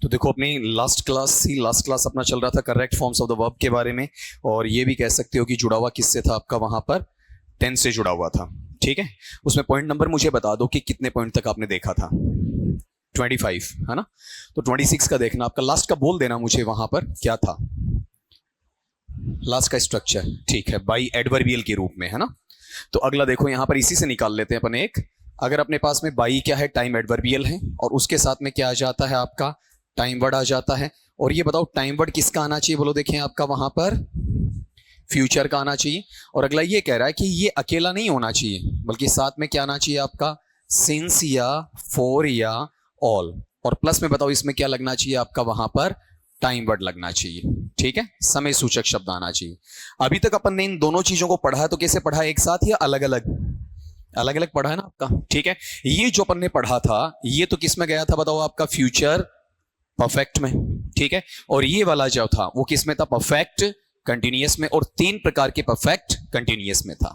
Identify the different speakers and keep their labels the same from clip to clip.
Speaker 1: तो देखो अपनी लास्ट क्लास अपना चल रहा था correct forms of the verb के बारे में, और ये भी कह सकते हो कि जुड़ा हुआ किससे था आपका, वहां पर टेंस से जुड़ा हुआ था। ठीक है, उसमें पॉइंट नंबर मुझे बता दो कि कितने पॉइंट तक आपने देखा था। 25 है ना, तो 26 का देखना आपका, लास्ट का बोल देना मुझे वहां पर क्या था लास्ट का स्ट्रक्चर। ठीक है, बाई एडवर्बियल के रूप में है ना। तो अगला देखो यहां पर इसी से निकाल लेते हैं अपन एक। अगर अपने पास में बाई क्या है, टाइम एडवर्बियल है, और उसके साथ में क्या आ जाता है आपका, टाइम वर्ड आ जाता है। और ये बताओ टाइम वर्ड किसका आना चाहिए, बोलो देखें आपका वहां पर फ्यूचर का आना चाहिए। और अगला ये कह रहा है कि ये अकेला नहीं होना चाहिए, बल्कि साथ में क्या आना चाहिए आपका, सिंस या फॉर या ऑल। और प्लस में बताओ इसमें क्या लगना चाहिए आपका, वहां पर टाइम वर्ड लगना चाहिए। ठीक है, समय सूचक शब्द आना चाहिए। अभी तक अपन ने इन दोनों चीजों को पढ़ा है, तो कैसे पढ़ा है, एक साथ या अलग अलग? अलग अलग पढ़ा है ना आपका। ठीक है, ये जो अपन ने पढ़ा था ये तो किस में गया था बताओ आपका, फ्यूचर परफेक्ट में। ठीक है, और ये वाला जो था वो किस में था, परफेक्ट कंटिन्यूअस में, और 3 प्रकार के परफेक्ट कंटिन्यूअस में था।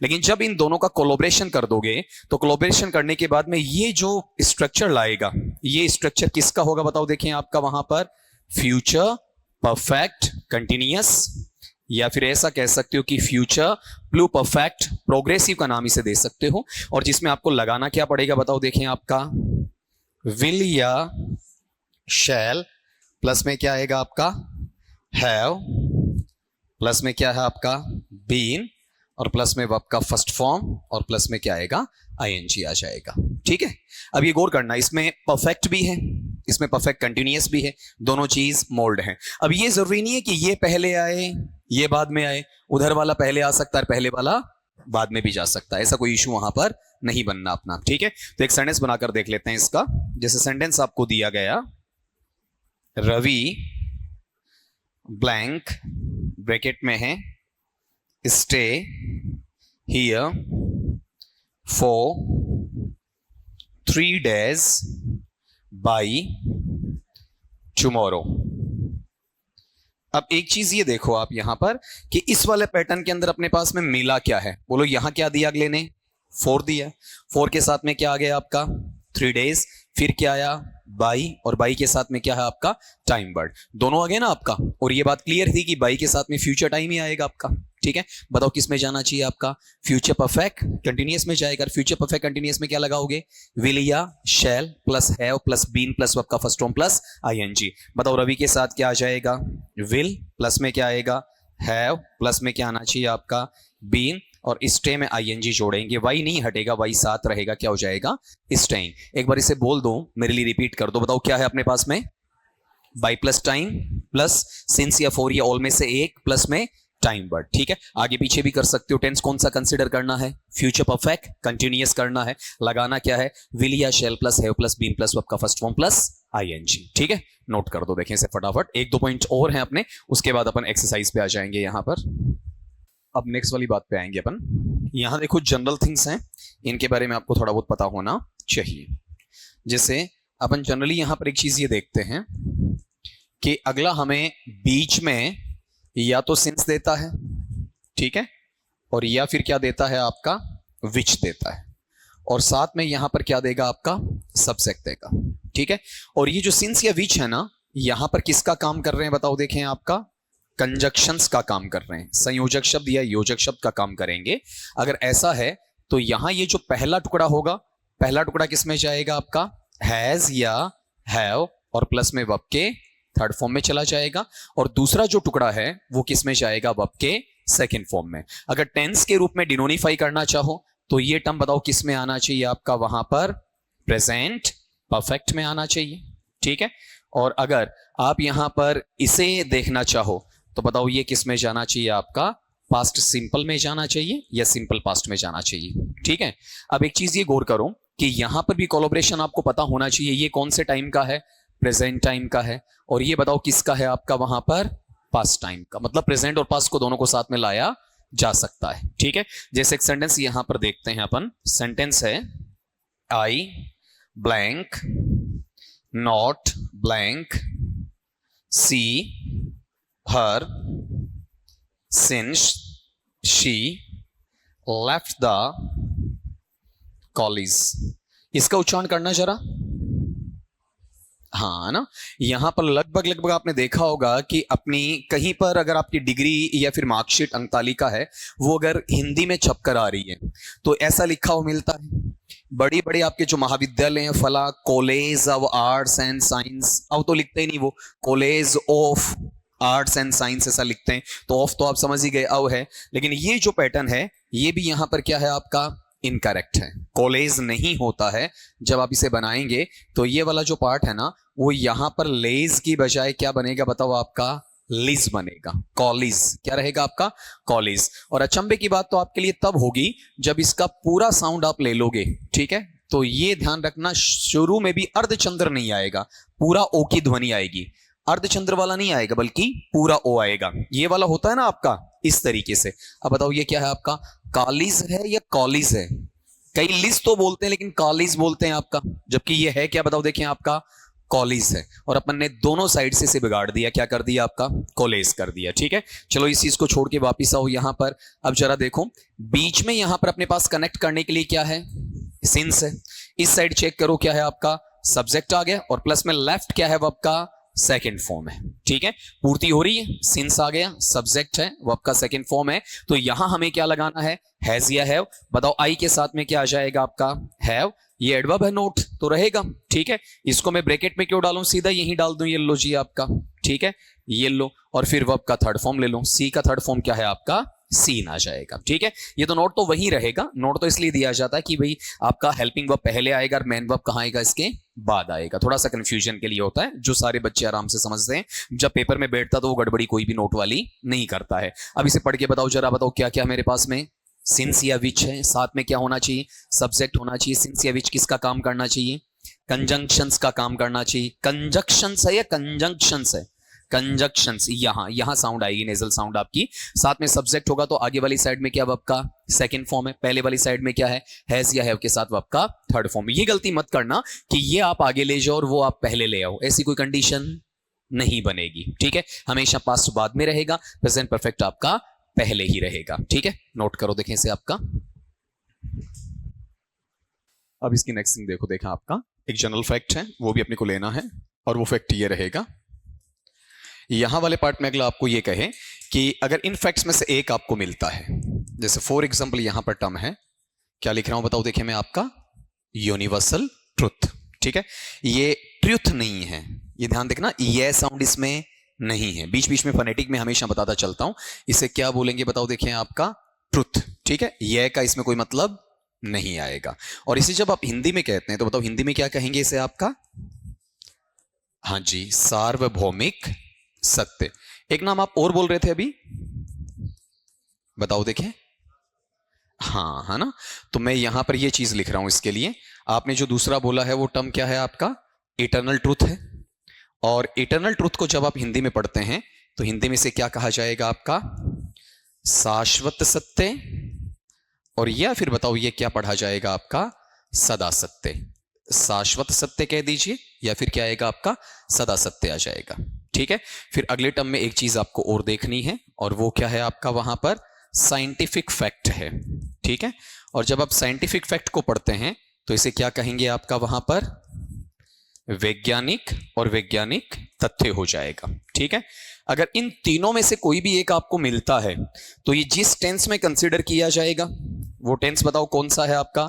Speaker 1: लेकिन जब इन दोनों का कोलैबोरेशन कर दोगे, तो कोलैबोरेशन करने के बाद में ये जो स्ट्रक्चर लाएगा, ये स्ट्रक्चर किसका होगा बताओ देखें आपका वहां पर, फ्यूचर परफेक्ट कंटिन्यूअस, या फिर ऐसा कह सकते हो कि फ्यूचर प्लू परफेक्ट प्रोग्रेसिव का नाम इसे दे सकते हो। और जिसमें आपको लगाना क्या पड़ेगा बताओ देखें आपका, विल या शैल, प्लस में क्या आएगा आपका, हैव, प्लस में क्या है आपका, बीन, और प्लस में वर्ब का फर्स्ट फॉर्म, और प्लस में क्या आएगा, आईएनजी आ जाएगा। ठीक है, अब ये गौर करना, इसमें परफेक्ट भी है, इसमें परफेक्ट कंटिन्यूअस भी है, दोनों चीज मोल्ड है। अब ये जरूरी नहीं है कि ये पहले आए ये बाद में आए, उधर वाला पहले आ सकता है, पहले वाला बाद में भी जा सकता है, ऐसा कोई इशू वहां पर नहीं बनना अपना। ठीक है, तो एक सेंटेंस बनाकर देख लेते हैं इसका। जैसे सेंटेंस आपको दिया गया, रवि ब्लैंक ब्रैकेट में है, stay here for 3 days by tomorrow. अब एक चीज ये देखो आप यहां पर कि इस वाले पैटर्न के अंदर अपने पास में मिला क्या है, बोलो यहां क्या दिया अगले ने, 4 दिया। 4 के साथ में क्या आ गया आपका, 3 days, फिर क्या आया, बाई, और बाई के साथ में क्या है आपका, टाइम वर्ड। दोनों आ गए ना आपका। और ये बात क्लियर थी कि बाई के साथ में फ्यूचर टाइम ही आएगा आपका। ठीक है, बताओ किस में जाना चाहिए आपका, फ्यूचर परफेक्ट कंटिन्यूअस में जाएगा। फ्यूचर परफेक्ट कंटिन्यूअस में क्या लगाओगे, विल या shall plus have plus been plus verb का फर्स्ट फॉर्म प्लस आईएनजी। बताओ रवि के साथ क्या आ जाएगा, विल, प्लस में क्या आएगा, हैव, प्लस में क्या आना चाहिए आपका, बीन, और स्टे में आईएनजी जोड़ेंगे, वाई नहीं हटेगा, वाई साथ रहेगा, क्या हो जाएगा, स्टेइंग। एक बार इसे बोल दो, मेरे लिए रिपीट कर दो। बताओ क्या है अपने पास में, by plus time plus since या फॉर या ऑल में से एक, प्लस में टाइम वर्ड। ठीक है, आगे पीछे भी कर सकते हो। टेंस कौन सा कंसीडर करना है, फ्यूचर परफेक्ट कंटिन्यूअस करना है। लगाना क्या है, विल या shall plus have plus been plus verb का फर्स्ट फॉर्म प्लस आईएनजी। ठीक है, नोट कर दो, देखें इसे फटाफट। 1-2 पॉइंट और हैं अपने, उसके बाद अपन एक्सरसाइज पे आ जाएंगे यहां पर। अब नेक्स्ट वाली बात पे आएंगे अपन। यहां देखो जनरल थिंग्स हैं, इनके बारे में आपको थोड़ा बहुत पता होना चाहिए। जैसे अपन जनरली यहां पर एक चीज ये देखते हैं कि अगला हमें बीच में या तो सिंस देता है, ठीक है, और या फिर क्या देता है आपका, विच देता है, और साथ में यहां पर क्या देगा आपका, सब्जेक्ट देगा। ठीक है, और ये जो सिंस या विच है ना, यहां पर किसका काम कर रहे हैं बताओ देखें आपका, कंजक्शंस का काम कर रहे हैं, संयोजक शब्द या योजक शब्द का काम करेंगे। अगर ऐसा है तो यहां ये जो पहला टुकड़ा होगा, पहला टुकड़ा किसमें जाएगा आपका, हैज या हैव, और प्लस में वर्ब के थर्ड फॉर्म में चला जाएगा। और दूसरा जो टुकड़ा है वो किसमें जाएगा, वर्ब के सेकंड फॉर्म में। अगर टेंस के रूप में डिनोनिफाई करना चाहो तो ये टर्म बताओ किस में आना चाहिए आपका, वहां पर प्रेजेंट परफेक्ट में आना चाहिए। ठीक है, और अगर आप यहां पर इसे देखना चाहो तो बताओ ये किस में जाना चाहिए आपका, पास्ट सिंपल में जाना चाहिए या सिंपल पास्ट में जाना चाहिए। ठीक है, अब एक चीज ये गौर करो कि यहां पर भी कोलैबोरेशन आपको पता होना चाहिए, ये कौन से टाइम का है, प्रेजेंट टाइम का है, और ये बताओ किसका है आपका वहां पर, पास्ट टाइम का। मतलब प्रेजेंट और पास्ट को दोनों को साथ में लाया जा सकता है। ठीक है, जैसे एक सेंटेंस यहां पर देखते हैं अपन। सेंटेंस है, I blank not blank see her since she left the college. इसका उच्चारण करना जरा, हाँ ना, यहां पर लगभग लगभग आपने देखा होगा कि अपनी कहीं पर अगर आपकी डिग्री या फिर मार्कशीट अंक तालिका है वो अगर हिंदी में छपकर आ रही है तो ऐसा लिखा हुआ मिलता है। बड़ी बड़ी आपके जो महाविद्यालय हैं, फला college of arts and science, अब तो लिखते ही नहीं वो, college of arts and science ऐसा लिखते हैं। तो ऑफ तो आप समझ ही गए, अव है। लेकिन ये जो पैटर्न है ये भी यहां पर क्या है आपका, इनकरेक्ट है। कॉलेज नहीं होता है जब आप इसे बनाएंगे तो ये वाला जो पार्ट है ना वो यहां पर लेज की बजाय क्या बनेगा बताओ, आपका लिज बनेगा। कॉलेज क्या रहेगा आपका, कॉलेज। और अचंभे की बात तो आपके लिए तब होगी जब इसका पूरा साउंड आप ले लोगे, ठीक है। तो ये ध्यान रखना, शुरू में भी अर्धचंद्र नहीं आएगा, पूरा ओ की ध्वनि आएगी। अर्धचंद्र वाला नहीं आएगा बल्कि पूरा ओ आएगा। ये वाला होता है ना आपका इस तरीके से। अब बताओ ये क्या है आपका, कॉलेज है या कॉलेज है? कई लिज तो बोलते हैं लेकिन कॉलेज बोलते हैं आपका, जबकि ये है क्या बताओ, देखिए आपका कॉलेज है। और अपन ने दोनों साइड से इसे बिगाड़ दिया, क्या कर दिया आपका, कॉलेज कर दिया, ठीक है। चलो इस चीज को छोड़ के वापिस आओ यहां पर। अब जरा देखो बीच में यहां पर अपने पास कनेक्ट करने के लिए क्या है, सिंस है। इस साइड चेक करो क्या है आपका, सब्जेक्ट आ गया, और प्लस में लेफ्ट क्या है वो आपका सेकेंड फॉर्म है, ठीक है। पूर्ति हो रही है, सिंस आ गया, सब्जेक्ट है, वो आपका सेकेंड फॉर्म है। तो यहां हमें क्या लगाना है, हैज या हैव। बताओ आई के साथ में क्या आ जाएगा आपका, हैव। ये एडवर्ब है, नोट तो रहेगा, ठीक है। इसको मैं ब्रैकेट में क्यों डालूं, सीधा यहीं डाल दूं, ये लो जी आपका, ठीक है, ये लो। और फिर वर्ब का थर्ड फॉर्म ले लो, सी का थर्ड फॉर्म क्या है आपका, सीन आ जाएगा, ठीक है। ये तो नोट तो वही रहेगा। नोट तो इसलिए दिया जाता है कि भाई आपका हेल्पिंग वर्ब पहले आएगा और मेन वर्ब कहां आएगा, इसके बाद आएगा। थोड़ा सा कंफ्यूजन के लिए होता है, जो सारे बच्चे आराम से समझते हैं। जब पेपर में बैठता तो वो गड़बड़ी कोई भी नोट वाली नहीं करता है। अब इसे पढ़ के बताओ जरा, बताओ क्या क्या मेरे पास में सिंस या विच है, साथ में क्या होना चाहिए, सब्जेक्ट होना चाहिए। सिंस या विच किसका काम करना चाहिए, कंजंक्शंस का काम करना चाहिए। कंजंक्शंस है या कंजंक्शंस है, कंजंक्शंस। यहां साउंड आएगी, नेजल साउंड आपकी। साथ में सब्जेक्ट होगा तो आगे वाली साइड में क्या वर्ब का सेकंड फॉर्म है, पहले वाली साइड में क्या है, हैज या हैव के साथ वर्ब का थर्ड फॉर्म। ये गलती मत करना कि ये आप आगे ले जाओ और वो आप पहले ले आओ, ऐसी कोई कंडीशन नहीं बनेगी, ठीक है। हमेशा पास्ट बाद में रहेगा, प्रेजेंट परफेक्ट आपका पहले ही रहेगा, ठीक है। नोट करो, देखें इसे आपका। अब इसकी नेक्स्ट थिंग देखो, देखा आपका एक जनरल फैक्ट है, वो भी अपने को लेना है। और वो फैक्ट ये रहेगा, यहां वाले पार्ट में अगला आपको ये कहे कि अगर इन फैक्ट्स में से एक आपको मिलता है, जैसे फॉर एग्जांपल यहां पर टर्म है, क्या लिख रहा हूं बताओ, देखिए मैं आपका यूनिवर्सल ट्रुथ, ठीक है। ये ट्रुथ नहीं है, ये ध्यान देखना, ये साउंड इसमें नहीं है। बीच बीच में फोनेटिक में हमेशा बताता चलता हूं, इसे क्या बोलेंगे बताओ, देखिए आपका ट्रुथ, ठीक है। ये का इसमें कोई मतलब नहीं आएगा। और इसे जब आप हिंदी में कहते हैं तो बताओ हिंदी में क्या कहेंगे इसे आपका, हाँ जी, सार्वभौमिक सत्य। एक नाम आप और बोल रहे थे अभी, बताओ देखें, हाँ है ना। तो मैं यहां पर ये चीज लिख रहा हूं इसके लिए। आपने जो दूसरा बोला है वो टर्म क्या है आपका, इटर्नल ट्रूथ है। और इटर्नल ट्रूथ को जब आप हिंदी में पढ़ते हैं तो हिंदी में से क्या कहा जाएगा आपका, शाश्वत सत्य। और या फिर बताओ ये क्या पढ़ा जाएगा आपका, सदा सत्य। शाश्वत सत्य कह दीजिए या फिर क्या आएगा आपका, सदा सत्य आ जाएगा, ठीक है। फिर अगले टर्म में एक चीज आपको और देखनी है, और वो क्या है आपका, वहां पर साइंटिफिक फैक्ट है, ठीक है। और जब आप साइंटिफिक फैक्ट को पढ़ते हैं तो इसे क्या कहेंगे आपका, वहां पर वैज्ञानिक और वैज्ञानिक तथ्य हो जाएगा, ठीक है। अगर इन तीनों में से कोई भी एक आपको मिलता है तो ये जिस टेंस में कंसीडर किया जाएगा वो टेंस बताओ कौन सा है आपका,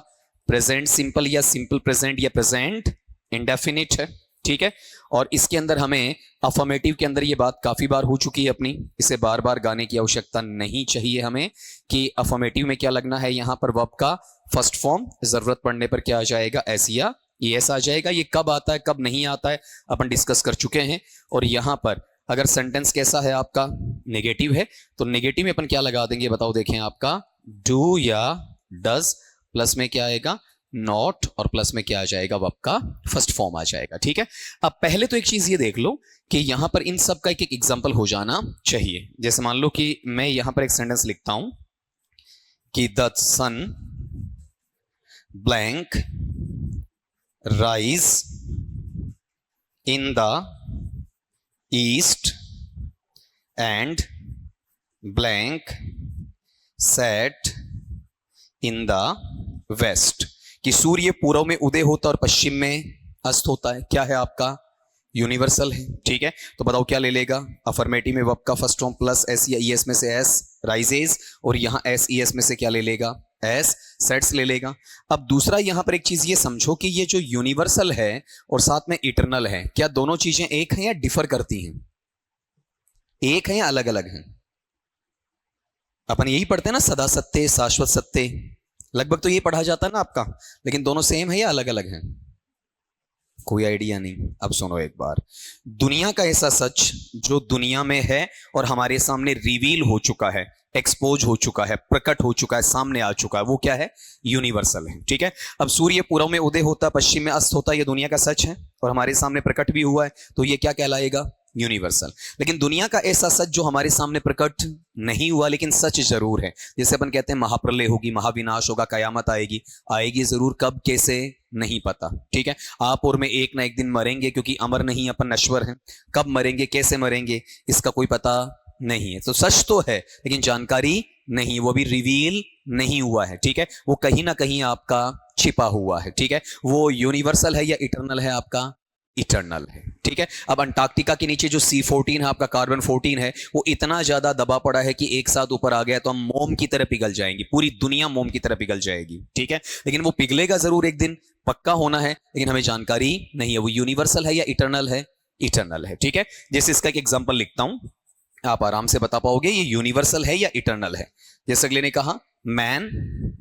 Speaker 1: प्रेजेंट सिंपल या सिंपल प्रेजेंट या प्रेजेंट इंडेफिनिट है, ठीक है। और इसके अंदर हमें अफर्मेटिव के अंदर ये बात काफी बार हो चुकी है अपनी, इसे बार बार गाने की आवश्यकता नहीं चाहिए हमें कि अफर्मेटिव में क्या लगना है, यहां पर वर्ब का फर्स्ट फॉर्म जरूरत पड़ने पर क्या आ जाएगा, एस या एस आ जाएगा। ये कब आता है कब नहीं आता है अपन डिस्कस कर चुके हैं। और यहां पर अगर सेंटेंस कैसा है आपका, नेगेटिव है, तो नेगेटिव में अपन क्या लगा देंगे बताओ, देखें आपका डू या डज, प्लस में क्या आएगा, नॉट, और प्लस में क्या आ जाएगा, वर्ब का फर्स्ट फॉर्म आ जाएगा, ठीक है। अब पहले तो एक चीज ये देख लो कि यहां पर इन सब का एक एक एग्जांपल हो जाना चाहिए। जैसे मान लो कि मैं यहां पर एक सेंटेंस लिखता हूं कि the sun blank rise in the east and blank set in the west, कि सूर्य पूर्व में उदय होता और पश्चिम में अस्त होता है। क्या है आपका, यूनिवर्सल है, ठीक है। तो बताओ क्या ले लेगा, अफर्मेटिव में वर्ब का फर्स्ट फॉर्म प्लस एस या ईएस में से एस, राइजेज, और यहां एस ईएस में से क्या ले लेगा, एस, सेट्स ले लेगा। अब दूसरा यहां पर एक चीज ये समझो कि ये जो यूनिवर्सल है और साथ में इटरनल है, क्या दोनों चीजें एक हैं या डिफर करती हैं, एक हैं या अलग अलग हैं? अपन यही पढ़ते हैं ना, सदा सत्य, शाश्वत सत्य, लगभग तो ये पढ़ा जाता है ना आपका, लेकिन दोनों सेम है या अलग अलग हैं? कोई आइडिया नहीं। अब सुनो एक बार, दुनिया का ऐसा सच जो दुनिया में है और हमारे सामने रिवील हो चुका है, एक्सपोज हो चुका है, प्रकट हो चुका है, सामने आ चुका है, वो क्या है, यूनिवर्सल है, ठीक है। अब सूर्य पूर्व में उदय होता है, पश्चिम में अस्त होता है, ये दुनिया का सच है और हमारे सामने प्रकट भी हुआ है, तो ये क्या कहलाएगा, यूनिवर्सल। लेकिन दुनिया का ऐसा सच जो हमारे सामने प्रकट नहीं हुआ लेकिन सच जरूर है, जैसे अपन कहते हैं महाप्रलय होगी, महाविनाश होगा, कयामत आएगी, आएगी जरूर, कब कैसे नहीं पता, ठीक है। आप और मैं एक ना एक दिन मरेंगे, क्योंकि अमर नहीं, अपन नश्वर हैं। कब मरेंगे, कैसे मरेंगे, इसका कोई पता नहीं है। तो सच तो है लेकिन जानकारी नहीं, वो भी रिवील नहीं हुआ है, ठीक है। वो कहीं ना कहीं आपका छिपा हुआ है, ठीक है। वो यूनिवर्सल है या इटरनल है, आपका इटरनल है, ठीक है। अब अंटार्कटिका के नीचे जो C14 है आपका, कार्बन 14 है, वो इतना ज्यादा दबा पड़ा है कि एक साथ ऊपर आ गया तो हम मोम की तरह पिघल जाएंगे, पूरी दुनिया मोम की तरह पिघल जाएगी, ठीक है। लेकिन वो पिघलेगा जरूर एक दिन, पक्का होना है, लेकिन हमें जानकारी नहीं है वो यूनिवर्सल है या इटरनल है, इटरनल है, ठीक है। जैसे इसका एक एग्जाम्पल लिखता हूं, आप आराम से बता पाओगे ये यूनिवर्सल है या इटरनल है। जैसे अगले ने कहा मैन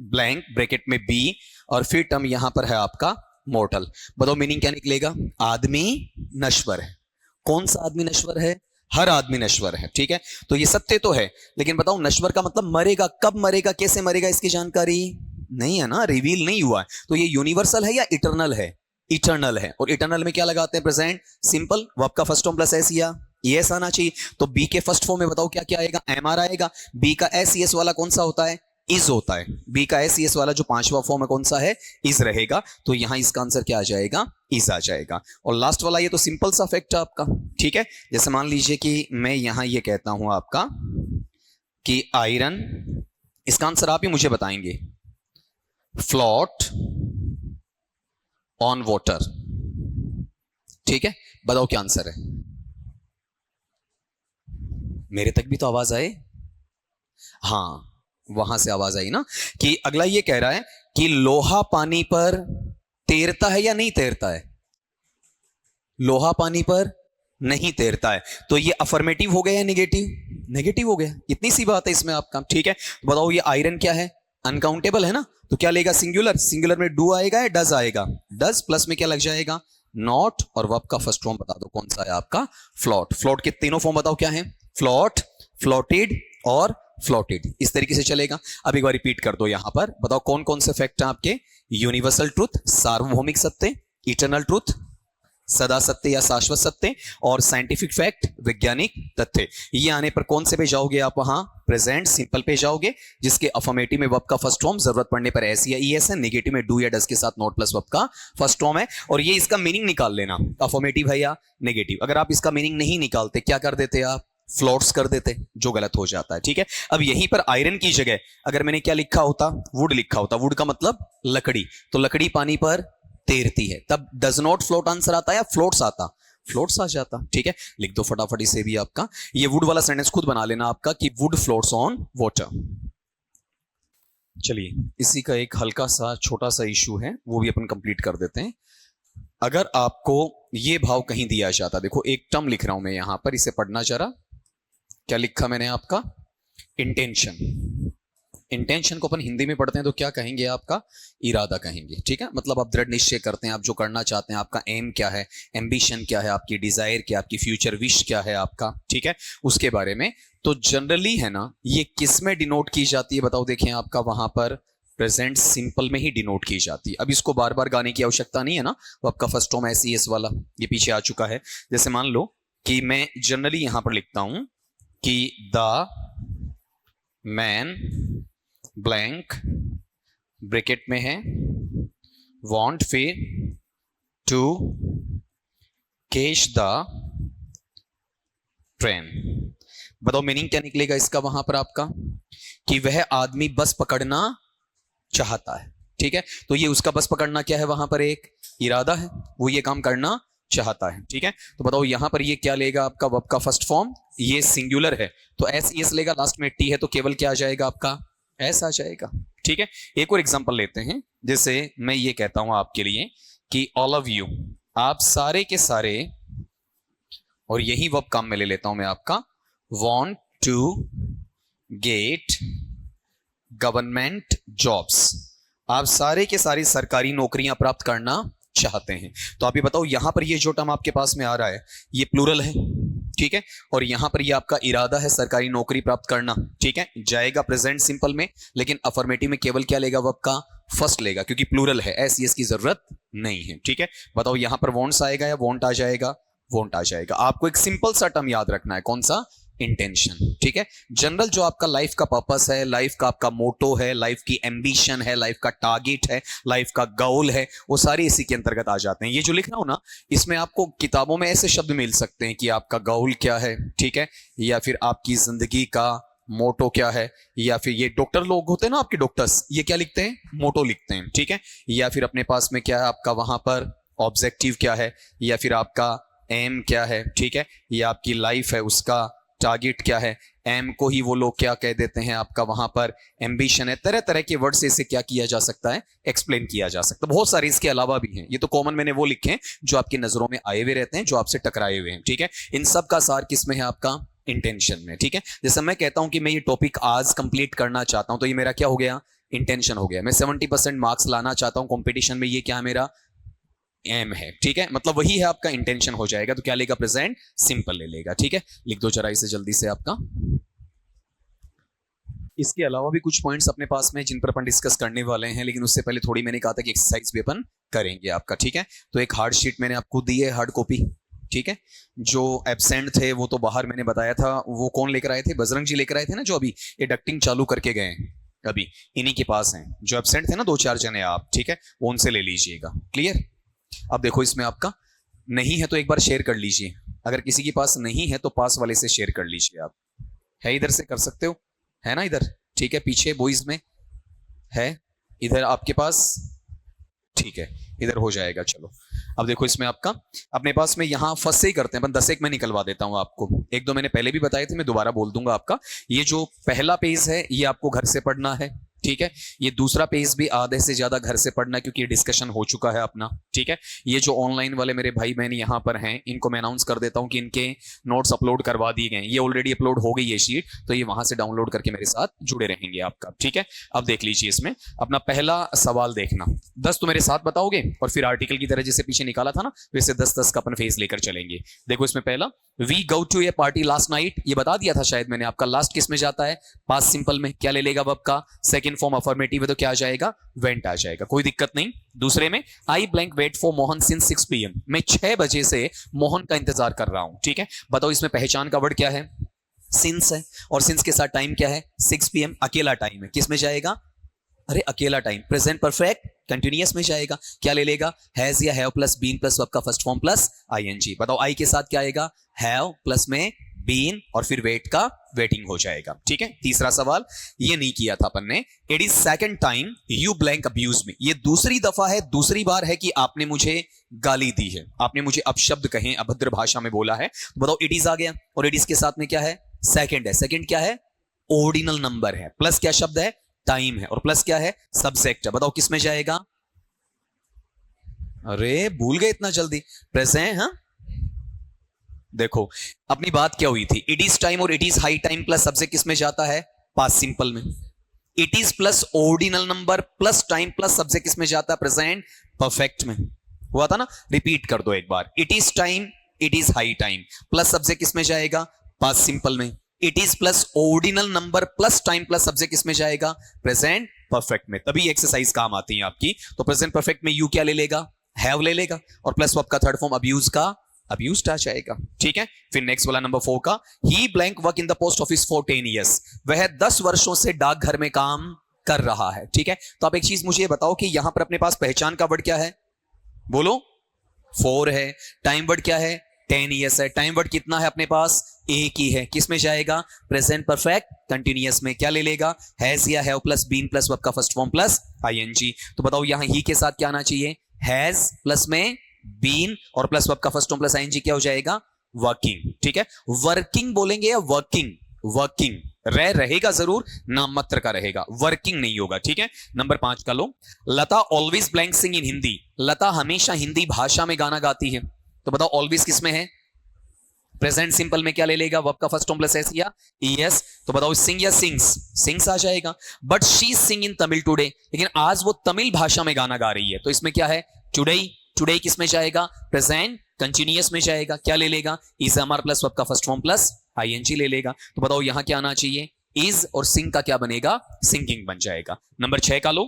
Speaker 1: ब्लैंक ब्रैकेट में बी, और फिर टर्म यहां पर है आपका मोर्टल। बताओ मीनिंग क्या निकलेगा, आदमी नश्वर है। कौन सा आदमी नश्वर है, हर आदमी नश्वर है, ठीक है। तो ये सत्य तो है, लेकिन बताओ नश्वर का मतलब मरेगा, कब मरेगा, कैसे मरेगा, इसकी जानकारी नहीं है ना, रिवील नहीं हुआ है। तो ये यूनिवर्सल है या इटरनल है, इटरनल है। और इटरनल में क्या लगाते हैं, प्रेजेंट सिंपल, वर्ब का फर्स्ट फॉर्म प्लस एस या ईएस आना चाहिए। तो बी के फर्स्ट फॉर्म में बताओ क्या क्या आएगा, एमआर आएगा। बी का एस ईएस वाला कौन सा होता है, इज होता है। बी का एस ईएस वाला जो पांचवा फॉर्म है कौन सा है, इज रहेगा। तो यहां इसका आंसर क्या आ जाएगा, इज आ जाएगा। और लास्ट वाला ये तो सिंपल सा फैक्ट है आपका, ठीक है। जैसे मान लीजिए कि मैं यहां ये कहता हूं आपका कि आयरन, इसका आंसर आप ही मुझे बताएंगे, फ्लोट ऑन वाटर, ठीक है। बताओ क्या आंसर है, मेरे तक भी तो आवाज आए, हाँ वहां से आवाज आई ना। कि अगला ये कह रहा है कि लोहा पानी पर तैरता है या नहीं तैरता है, लोहा पानी पर नहीं तैरता है। तो ये अफर्मेटिव हो गया या नेगेटिव, नेगेटिव हो गया, इतनी सी बात है इसमें आपका, ठीक है। तो बताओ ये आयरन क्या है, अनकाउंटेबल है ना, तो क्या लेगा, सिंगुलर, सिंगुलर में डू आएगा या डज आएगा, डज, प्लस में क्या लग जाएगा, नॉट, और वर्ब का फर्स्ट फॉर्म बता दो कौन सा है आपका, फ्लोट। फ्लोट के तीनों फॉर्म बताओ क्या है, फ्लोट, फ्लोटेड और फ्लोटेड, इस तरीके से चलेगा। अब एक बार रिपीट कर दो यहां पर, बताओ कौन कौन से फैक्ट हैं आपके, यूनिवर्सल ट्रूथ, सार्वभौमिक सत्य, इटरनल ट्रूथ, सदा सत्य या शाश्वत सत्य, और साइंटिफिक फैक्ट, वैज्ञानिक तथ्य। ये आने पर कौन से पे जाओगे आप, वहां प्रेजेंट सिंपल पे जाओगे, जिसके अफर्मेटिव में वर्ब का फर्स्ट फॉर्म जरूरत पड़ने पर एस या ईएस है, नेगेटिव में डू या डज के साथ नॉट प्लस वर्ब का फर्स्ट फॉर्म है। और ये इसका मीनिंग निकाल लेना, अफर्मेटिव है या नेगेटिव। अगर आप इसका मीनिंग नहीं निकालते, क्या कर देते आप, फ्लोट्स कर देते, जो गलत हो जाता है, ठीक है। अब यहीं पर आयरन की जगह अगर मैंने क्या लिखा होता, वुड लिखा होता, वुड का मतलब लकड़ी, तो लकड़ी पानी पर तैरती है, तब डज नॉट फ्लोट आंसर आता या फ्लोट्स आता, फ्लोट्स आ जाता, ठीक है। लिख दो फटाफट इसे भी आपका, ये वुड वाला सेंटेंस खुद बना लेना आपका कि वुड फ्लोट्स ऑन वाटर। चलिए इसी का एक हल्का सा छोटा सा इशू है, वो भी अपन कंप्लीट कर देते हैं। अगर आपको ये भाव कहीं दिया जाता, देखो एक टर्म लिख रहा हूं मैं यहां पर, इसे पढ़ना जरा, क्या लिखा मैंने आपका, इंटेंशन। इंटेंशन को अपन हिंदी में पढ़ते हैं तो क्या कहेंगे, आपका इरादा कहेंगे, ठीक है। मतलब आप दृढ़ निश्चय करते हैं, आप जो करना चाहते हैं, आपका एम क्या है, एम्बिशन क्या है, आपकी डिजायर क्या, आपकी फ्यूचर विश क्या है आपका, ठीक है, उसके बारे में। तो जनरली है ना, ये किस में डिनोट की जाती है, बताओ देखें आपका, वहां पर प्रेजेंट सिंपल में ही डिनोट की जाती है। अब इसको बार बार गाने की आवश्यकता नहीं है ना, वो आपका फर्स्ट फॉर्म एस ईएस वाला ये पीछे आ चुका है। जैसे मान लो कि मैं जनरली यहां पर लिखता हूं कि द मैन ब्लैंक ब्रैकेट में है वांट फिर टू कैच द ट्रेन। बताओ मीनिंग क्या निकलेगा इसका वहां पर आपका, कि वह आदमी बस पकड़ना चाहता है, ठीक है। तो ये उसका बस पकड़ना क्या है, वहां पर एक इरादा है, वो ये काम करना चाहता है, ठीक है। तो बताओ यहां पर ये क्या लेगा आपका वर्ब का फर्स्ट फॉर्म, ये सिंगुलर है तो एस एस लेगा, लास्ट में टी है तो केवल क्या आ जाएगा आपका एस आ जाएगा, ठीक है। एक और एग्जांपल लेते हैं, जैसे मैं ये कहता हूं आपके लिए कि ऑल ऑफ यू, आप सारे के सारे, और यही वर्ब काम में ले लेता हूं मैं आपका, want to get government jobs, आप सारे के सारी सरकारी नौकरियां प्राप्त करना चाहते हैं। तो आप ये बताओ यहां पर ये जो टर्म आपके पास में आ रहा है ये प्लूरल है, ठीक है, और यहां पर ये आपका इरादा है सरकारी नौकरी प्राप्त करना, ठीक है, जाएगा प्रेजेंट सिंपल में, लेकिन अफर्मेटिव में केवल क्या लेगा वर्ब का फर्स्ट लेगा, क्योंकि प्लूरल है, एस यस की जरूरत नहीं है, ठीक है। बताओ यहां पर वॉन्ट्स आएगा या वॉन्ट आ जाएगा, वॉन्ट आ जाएगा। आपको एक सिंपल सा टर्म याद रखना है, कौन सा, इंटेंशन, ठीक है। जनरल जो आपका लाइफ का पर्पस है, लाइफ का आपका मोटो है, लाइफ की एम्बिशन है, लाइफ का टारगेट है, लाइफ का गोल है, वो सारे इसी के अंतर्गत आ जाते हैं। ये जो लिख रहा हूं ना, इसमें आपको किताबों में ऐसे शब्द मिल सकते हैं कि आपका गोल क्या है, ठीक है, या फिर आपकी जिंदगी का मोटो क्या है, या फिर ये डॉक्टर लोग होते हैं ना आपके डॉक्टर्स, ये क्या लिखते हैं, मोटो लिखते हैं, ठीक है, या फिर अपने पास में क्या है आपका वहां पर ऑब्जेक्टिव क्या है, या फिर आपका एम क्या है, ठीक है, या आपकी लाइफ है उसका टारगेट क्या है, एम को ही वो लोग क्या कह देते हैं आपका वहां पर एम्बिशन है। तरह तरह के वर्ड से इसे क्या किया जा सकता है, एक्सप्लेन किया जा सकता है। बहुत सारे इसके अलावा भी हैं, ये तो कॉमन मैंने वो लिखे हैं जो आपकी नजरों में आए हुए रहते हैं, जो आपसे टकराए हुए हैं, ठीक है। इन सब का सार किस में है आपका, इंटेंशन में, ठीक है। जैसे मैं कहता हूं कि मैं ये टॉपिक आज कंप्लीट करना चाहता हूं, तो ये मेरा क्या हो गया, इंटेंशन हो गया। मैं 70% मार्क्स लाना चाहता हूं कंपटीशन में, ये क्या है मेरा एम है, ठीक है, मतलब वही है आपका इंटेंशन हो जाएगा। तो क्या लेगा, प्रेजेंट सिंपल ले लेगा, ठीक है। लिख दो जरा इसे जल्दी से आपका। इसके अलावा भी कुछ पॉइंट्स अपने पास में जिन पर अपन डिस्कस करने वाले हैं, लेकिन उससे पहले थोड़ी मैंने कहा था कि एक्सरसाइज भी अपन करेंगे आपका, ठीक है। तो एक हार्ड शीट मैंने आपको दी है, हार्ड कॉपी, ठीक है। जो एब्सेंट थे वो तो बाहर मैंने बताया था, वो कौन लेकर आए थे, बजरंग जी लेकर आए थे ना, जो अभी ये डक्टिंग चालू करके गए हैं, अभी इन्हीं के पास हैं। जो एब्सेंट थे ना 2-4 जने आप, ठीक है, वो उनसे ले लीजिएगा, क्लियर। अब देखो इसमें आपका नहीं है तो एक बार शेयर कर लीजिए, अगर किसी के पास नहीं है तो पास वाले से शेयर कर लीजिए आप, है इधर से कर सकते हो, है ना इधर, ठीक है, पीछे बॉयज में है, इधर आपके पास, ठीक है, इधर हो जाएगा। चलो अब देखो इसमें आपका अपने पास में यहां फर्स्ट से ही करते हैं, 10 एक में निकलवा देता हूं आपको, 1-2 मैंने पहले भी बताए थे, मैं दोबारा बोल दूंगा आपका। ये जो पहला पेज है ये आपको घर से पढ़ना है, ठीक है। ये दूसरा पेज भी आधे से ज्यादा घर से पढ़ना है, क्योंकि ये डिस्कशन हो चुका है अपना, ठीक है। ये जो ऑनलाइन वाले मेरे भाई बहन यहाँ पर हैं, इनको मैं अनाउंस कर देता हूँ कि इनके नोट्स अपलोड करवा दिए गए, ये ऑलरेडी अपलोड हो गई है शीट, तो ये वहां से डाउनलोड करके मेरे साथ जुड़े रहेंगे आपका, ठीक है। अब देख लीजिए इसमें अपना पहला सवाल देखना, 10 तो मेरे साथ बताओगे और फिर आर्टिकल की तरह जैसे पीछे निकाला था ना, वैसे 10-10 का अपन फेज लेकर चलेंगे। देखो इसमें पहला, we go to a party last night, ये बता दिया था शायद मैंने आपका, लास्ट किस में जाता है, पास्ट सिंपल में, क्या ले लेगा वर्ब का सेकंड फॉर्म अफर्मेटिव है तो क्या आ जाएगा, वेंट आ जाएगा, कोई दिक्कत नहीं। दूसरे में I blank wait for Mohan since 6 PM, मैं 6 बजे से मोहन का इंतजार कर रहा हूं, ठीक है। बताओ इसमें पहचान का वर्ड क्या है, सिंस है, और सिंस के साथ टाइम क्या है, 6 PM, अकेला टाइम है, किस में जाएगा, अरे अकेला टाइम, प्रेजेंट परफेक्ट कंटिन्यूअस में जाएगा, क्या ले लेगा, हैज या have plus been plus verb का फर्स्ट फॉर्म प्लस आईएनजी। बताओ आई के साथ क्या आएगा, हैव प्लस में बीन और फिर वेट का वेटिंग हो जाएगा, ठीक है। तीसरा सवाल, ये नहीं किया था अपन ने, it is second time you blank abuse me, ये दूसरी दफा है, दूसरी बार है कि आपने मुझे गाली दी है, आपने मुझे अपशब्द कहे, अभद्र भाषा में बोला है। तो बताओ इट इज आ गया, और इट इज के साथ में क्या है, सेकंड है, सेकंड क्या है, ऑर्डिनल नंबर है, प्लस क्या शब्द है, टाइम है, और प्लस क्या है, सब्जेक्ट है। बताओ किस में जाएगा, अरे भूल गए इतना जल्दी, प्रेजेंट, हाँ देखो अपनी बात क्या हुई थी, इट इज टाइम और it is high time plus subject किस में जाता है, पास्ट सिंपल में। It is plus ordinal number plus time plus subject किस में जाता है, प्रेजेंट परफेक्ट में। हुआ था ना, रिपीट कर दो एक बार, it is time, it is high time plus subject किस में जाएगा, पास्ट सिंपल में। It is plus ordinal number plus time plus subject किस में जाएगा, प्रेजेंट परफेक्ट में। तभी एक्सरसाइज काम आती है आपकी। तो प्रेजेंट परफेक्ट में यू क्या ले लेगा, हैव ले लेगा, और प्लस वर्ब का थर्ड फॉर्म अब्यूज का अब्यूज्ड आ जाएगा, ठीक है। फिर नेक्स्ट वाला नंबर 4 का, he blank work in the post office for 10 years, वह 10 वर्षों से डाकघर में काम कर रहा है, ठीक है। तो आप एक चीज मुझे बताओ कि यहां पर अपने पास पहचान का वर्ड क्या है, बोलो, 4 है, टाइम वर्ड क्या है, 10 years है, टाइम वर्ड कितना है अपने पास, एक ही है, किस में जाएगा, प्रेजेंट परफेक्ट कंटिन्यूअस में, क्या ले लेगा, हैज या have plus been plus verb का फर्स्ट फॉर्म प्लस आईएनजी। तो बताओ यहां ही के साथ क्या आना चाहिए, हैज प्लस में बीन और प्लस वर्ब का फर्स्ट फॉर्म प्लस आईएनजी क्या हो जाएगा, वर्किंग। ठीक है, वर्किंग बोलेंगे या वर्किंग, वर्किंग रहेगा जरूर, नाम मात्र का रहेगा, वर्किंग नहीं होगा। ठीक है, नंबर 5 का लो, लता ऑलवेज ब्लैंक सिंग इन हिंदी, लता हमेशा हिंदी भाषा में गाना गाती है। तो बताओ ऑलवेज किस में है, प्रेजेंट सिंपल में क्या ले लेगा, वर्ब का फर्स्ट फॉर्म प्लस एस या ईएस। तो बताओ सिंग या सिंग्स, सिंग्स आ जाएगा। But she Singh in Tamil today, लेकिन आज वो तमिल भाषा में गाना गा रही है, तो इसमें क्या है, टुडे, टुडे किस में जाएगा, प्रेजेंट कंटिन्यूअस में जाएगा, क्या ले लेगा, इज एमआर प्लस वर्ब का फर्स्ट फॉर्म प्लस आईएनजी ले लेगा। तो बताओ यहां क्या आना चाहिए, इज और सिंग का क्या बनेगा, सिंगिंग बन जाएगा। नंबर 6 का लो,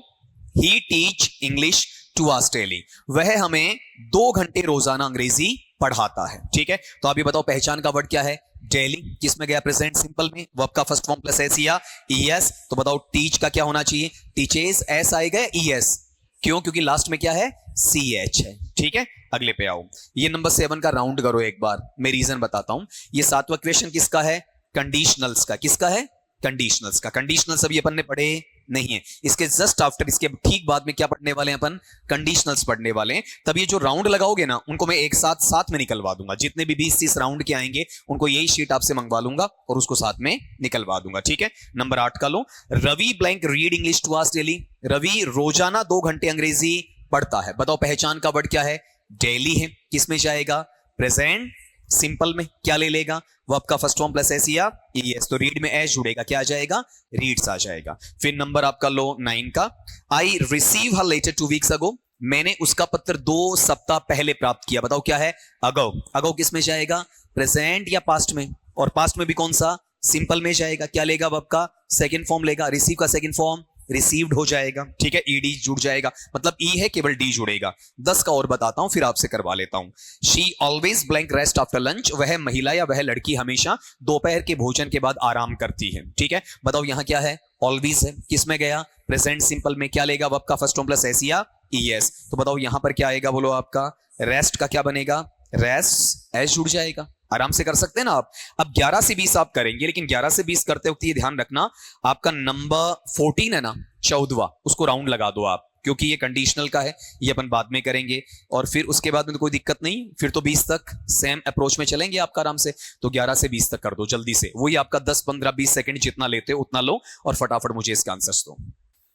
Speaker 1: he teach English two hours daily, वह हमें 2 घंटे रोजाना अंग्रेजी पढ़ाता है। ठीक है, तो आप ये बताओ पहचान का वर्ड क्या है, डेली, किसमें गया, प्रेजेंट सिंपल में, वर्ब का फर्स्ट फॉर्म प्लस एस या ईएस। तो बताओ टीच का क्या होना चाहिए, टीचेस, एस आएगा ईएस, क्यों, क्योंकि लास्ट में क्या है, सीएच है। ठीक है, अगले पे आओ, ये नंबर 7 का राउंड करो एक बार, मैं रीजन बताता हूं। ये 7वां क्वेश्चन किसका है, कंडीशनल्स का, किसका है, कंडीशनल्स का। कंडीशनल्स अभी अपन ने पढ़े नहीं है, इसके जस्ट आफ्टर, इसके ठीक बाद में क्या पढ़ने वाले हैं अपन, कंडीशनल्स पढ़ने वाले हैं। तब ये जो राउंड लगाओगे ना, उनको मैं एक साथ साथ में निकलवा दूंगा, जितने भी 20-30 राउंड के आएंगे उनको यही शीट आपसे मंगवा लूंगा और उसको साथ में निकलवा दूंगा। ठीक है, नंबर 8 का लो, Ravi blank read English two hours daily, Ravi रोजाना 2 घंटे अंग्रेजी पढ़ता है। बताओ पहचान का वर्ड क्या है, डेली है, किसमें जाएगा, प्रेजेंट सिंपल में, क्या ले लेगा, वर्ब का फर्स्ट फॉर्म प्लस एस या ईएस, तो रीड में एस जुड़ेगा, क्या आ जाएगा, रीड्स आ जाएगा। फिर नंबर आपका लो 9 का, I receive her letter 2 weeks ago, मैंने उसका पत्र 2 सप्ताह पहले प्राप्त किया। बताओ क्या है, अगो, अगो किस में जाएगा, प्रेजेंट या पास्ट में, और पास्ट में भी कौन सा, सिंपल में जाएगा, क्या लेगा, वर्ब का सेकंड फॉर्म लेगा, रिसीव का सेकंड फॉर्म रिसीव्ड हो जाएगा। ठीक है, ईडी जुड़ जाएगा, मतलब ई है केवल डी जुड़ेगा। 10 का और बताता हूं फिर आपसे करवा लेता हूं। She always blank rest after lunch, वह महिला या वह लड़की हमेशा दोपहर के भोजन के बाद आराम करती है। ठीक है, बताओ यहां क्या है, ऑलवेज है, किस में गया, प्रेजेंट सिंपल में, क्या लेगा, वर्ब का फर्स्ट फॉर्म प्लस एस या ईएस। तो बताओ यहां पर क्या आएगा, बोलो आपका रेस्ट का क्या बनेगा, रेस्ट, एस जुड़ जाएगा, आराम से कर सकते हैं ना आप। अब 11 से 20 आप करेंगे, लेकिन 11 से 20 करते वक्त ये ध्यान रखना, आपका नंबर 14 है ना, 14वां, उसको राउंड लगा दो आप, क्योंकि ये कंडीशनल का है, ये अपन बाद में करेंगे, और फिर उसके बाद में तो कोई दिक्कत नहीं, फिर तो 20 तक सेम अप्रोच में चलेंगे आपका आराम से। तो 11 से 20 तक कर दो जल्दी से, वही आपका 10, 15, 20 सेकंड जितना लेते हो उतना लो, और फटाफट मुझे इसका आंसर दो।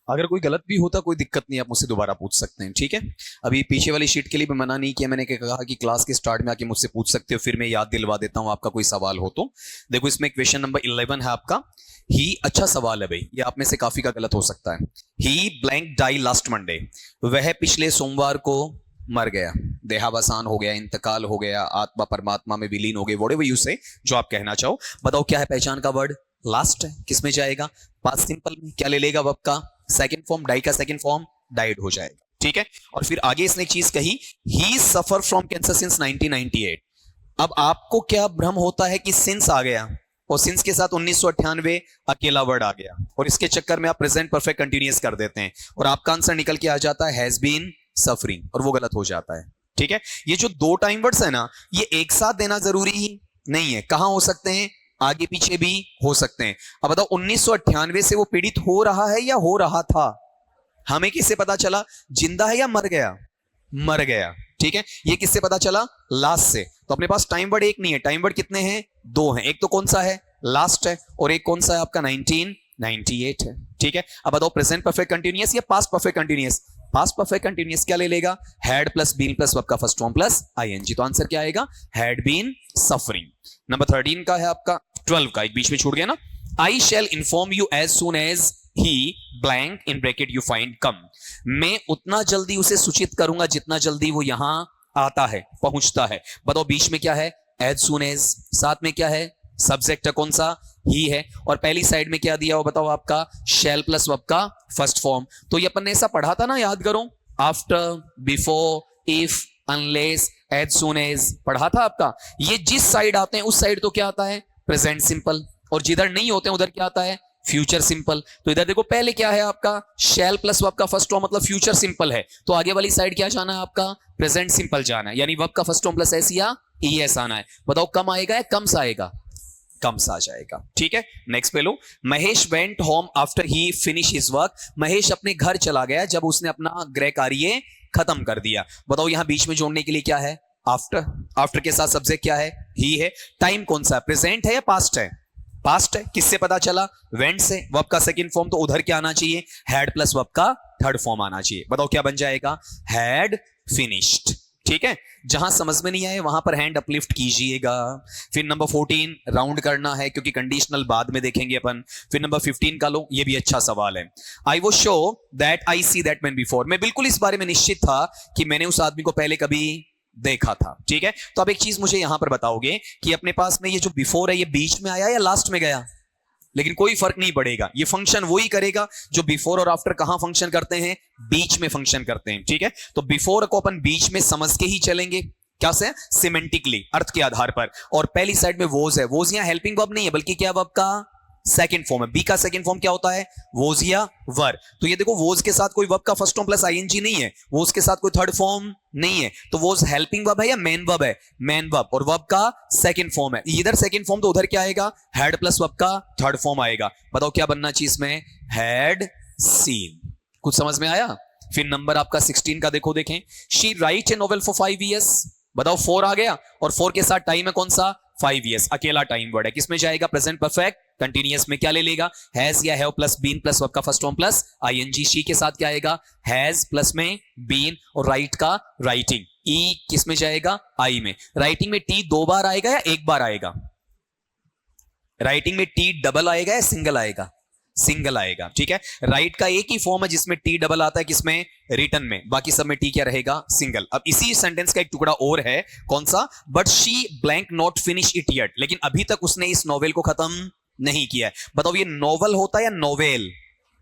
Speaker 1: अगर कोई गलत भी होता कोई दिक्कत नहीं, आप मुझसे दोबारा पूछ सकते हैं। ठीक है, अभी पीछे वाली शीट के लिए भी मना नहीं किया, मैंने कहा कि क्लास के स्टार्ट में आके मुझसे पूछ सकते हो, फिर मैं याद दिलवा देता हूं आपका कोई सवाल हो तो। देखो इसमें क्वेश्चन नंबर 11 है आपका, ही, अच्छा सवाल है भाई, ये आप में से काफी का गलत हो सकता है। ही ब्लैंक डाई लास्ट मंडे, वह पिछले सोमवार को मर गया, देहावसान हो गया, इंतकाल हो गया, आत्मा परमात्मा में विलीन हो गए, व्हाटएवर यू से, जो आप कहना चाहो। बताओ क्या है पहचान का वर्ड, लास्ट है, किसमें जाएगा, पास्ट सिंपल में, क्या ले लेगा, वर्ब का सेकंड फॉर्म, डाई का सेकंड फॉर्म डाइड हो जाएगा। ठीक है, और फिर आगे इसने एक चीज कही, ही सफर फ्रॉम कैंसर सिंस 1998। अब आपको क्या भ्रम होता है कि सिंस आ गया, और सिंस के साथ 1998 अकेला वर्ड आ गया, और इसके चक्कर में आप प्रेजेंट परफेक्ट कंटिन्यूअस कर देते हैं, और आपका आंसर निकल के आ जाता है हैज बीन सफरिंग, और वो गलत हो जाता है। ठीक है, ये जो 2 टाइम वर्ड्स है ना, ये एक साथ देना जरूरी ही नहीं है, कहां हो सकते हैं, आगे पीछे भी हो सकते हैं। अब बताओ 1998 से वो पीड़ित हो रहा है या हो रहा था, हमें किससे पता चला, जिंदा है या मर गया, मर गया। ठीक है, ये किससे पता चला, लास्ट से। तो अपने पास टाइम वर्ड एक नहीं है, टाइम वर्ड कितने हैं, 2 हैं, एक तो कौन सा है, लास्ट है, और एक कौन सा है आपका 1998 है। ठीक है, अब बताओ प्रेजेंट परफेक्ट कंटिन्यूअस या past perfect continuous, past perfect continuous क्या ले लेगा, had plus been plus verb का फर्स्ट फॉर्म प्लस आईएनजी, तो आंसर क्या आएगा, हैड बीन सफरिंग। नंबर 13 का है आपका, 12 का एक बीच में छूट गया ना, I shall inform you as soon as he blank in bracket you find come, मैं उतना जल्दी उसे सूचित करूंगा जितना जल्दी वो यहां आता है, पहुंचता है। बताओ बीच में क्या है, एज सून एज, साथ में क्या है, सब्जेक्ट है कौन सा, ही है, और पहली साइड में क्या दिया हो बताओ आपका, शैल प्लस वर्ब का फर्स्ट फॉर्म। तो ये अपन ने ऐसा पढ़ा था ना, याद करो, after, before, if, unless, as soon as पढ़ा था आपका। ये जिस साइड आते हैं उस साइड तो क्या आता है, प्रेजेंट सिंपल, और जिधर नहीं होते हैं उधर क्या आता है, फ्यूचर सिंपल। तो इधर देखो पहले क्या है आपका, शैल प्लस वर्ब का फर्स्ट फॉर्म मतलब फ्यूचर सिंपल है, तो आगे वाली साइड क्या जाना है आपका, प्रेजेंट सिंपल जाना है, यानी वर्ब का फर्स्ट फॉर्म प्लस एस या ईएस आना है। बताओ कम आएगा या कम सा आएगा, कम सा आ जाएगा। ठीक है, नेक्स्ट पे लो, Mahesh went home after he finish his work, Mahesh अपने घर चला गया जब उसने अपना गृह कार्य खत्म कर दिया। बताओ यहां बीच में जोड़ने के लिए क्या है? आफ्टर। आफ्टर के साथ सब्जेक्ट क्या है? ही है। टाइम कौन सा है? प्रेजेंट है या पास्ट है? पास्ट है। किससे पता चला? वेंट से। वर्ब का सेकंड फॉर्म तो उधर क्या आना चाहिए? हैड प्लस वर्ब का थर्ड फॉर्म आना चाहिए। बताओ क्या बन जाएगा? Had finished. ठीक है, जहां समझ में नहीं आए वहां पर हैंड अपलिफ्ट कीजिएगा। फिर नंबर 14 राउंड करना है क्योंकि कंडीशनल बाद में देखेंगे अपन। फिर नंबर 15 का लो, ये भी अच्छा सवाल है। आई वो show that I see that man before. मैं बिल्कुल इस बारे में निश्चित था कि मैंने उस आदमी को पहले कभी देखा था। ठीक है, तो अब एक चीज मुझे यहां पर बताओगे कि अपने पास में ये जो बिफोर है ये बीच में आया या लास्ट में गया? लेकिन कोई फर्क नहीं पड़ेगा, ये फंक्शन वही करेगा जो बिफोर और आफ्टर कहां फंक्शन करते हैं? बीच में फंक्शन करते हैं। ठीक है, तो बिफोर को अपन बीच में समझ के ही चलेंगे। क्या से? सिमेंटिकली, अर्थ के आधार पर। और पहली साइड में वोज है। वोज यहां हेल्पिंग वर्ब नहीं है बल्कि क्या वर्ब का सेकंड फॉर्म है। बी का सेकंड फॉर्म क्या होता है? वोज या वर। तो ये देखो वोज के साथ कोई वर्ब का फर्स्ट फॉर्म प्लस आईएनजी नहीं है, वोज के साथ कोई थर्ड फॉर्म नहीं है। तो वोज हेल्पिंग वर्ब है या मेन वर्ब है? Main verb. और वर्ब का सेकंड फॉर्म है। इधर सेकंड फॉर्म तो उधर क्या आएगा? हैड प्लस वर्ब का थर्ड फॉर्म आएगा। बताओ क्या बनना चाहिए इसमें? Had seen. कुछ समझ में आया? फिर नंबर आपका 16 का देखो, देखें। She write A novel for 5 years। बताओ 4 आ गया और 4 के साथ टाइम है कौन सा? 5 years। अकेला टाइम वर्ड है। किसमें जाएगा? प्रेजेंट परफेक्ट कंटीन्यूअस में। क्या ले लेगा? हैज या have plus been plus verb का first form plus ING. She के साथ क्या आएगा? हैज प्लस में बीन और राइट का राइटिंग। ई किस में जाएगा? आई में। राइटिंग में टी 2 बार आएगा या 1 बार आएगा? राइटिंग में टी डबल आएगा या सिंगल आएगा? सिंगल आएगा। ठीक है, राइट का एक ही फॉर्म है जिसमें टी डबल आता है, किसमें? रिटन में। बाकी सब में टी क्या रहेगा? सिंगल। अब इसी सेंटेंस का एक टुकड़ा और है, कौन सा? But she blank not finish it yet. लेकिन अभी तक उसने इस नोवेल को खत्म नहीं किया है। बताओ ये नोवेल होता है या नोवेल?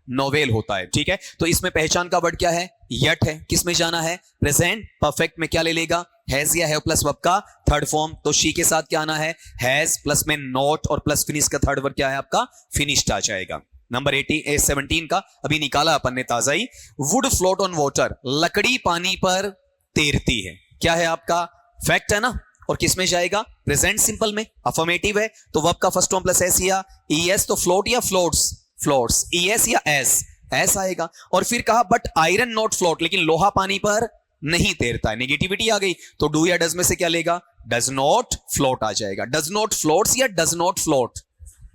Speaker 1: नोवेल होता है। ठीक है, तो इसमें पहचान का वर्ड क्या है? यट है। किसमें जाना है? प्रेजेंट परफेक्ट में क्या ले लेगा? हैज या हैव प्लस वर्ब का थर्ड फॉर्म। तो शी के साथ क्या आना है? हैज प्लस में नॉट और प्लस फिनिश का थर्ड वर्ड क्या है आपका? फिनिश्ड आ जाएगा। नंबर 17 का अभी निकाला अपन ने ताजा ही। Wood float on water. लकड़ी पानी पर तैरती है। क्या है आपका? फैक्ट है ना। और किस में जाएगा? प्रेजेंट सिंपल में। अफर्मेटिव है तो वर्ब का फर्स्ट फॉर्म प्लस एस या ईएस। तो फ्लोट या फ्लोट्स? फ्लोट्स। ईएस या एस? एस आएगा। और फिर कहा बट आयरन नॉट फ्लोट। लेकिन लोहा पानी पर नहीं तैरता है। नेगेटिविटी आ गई तो डू या डज में से क्या लेगा? डज नॉट फ्लोट आ जाएगा। डज नॉट फ्लोट्स या does not float?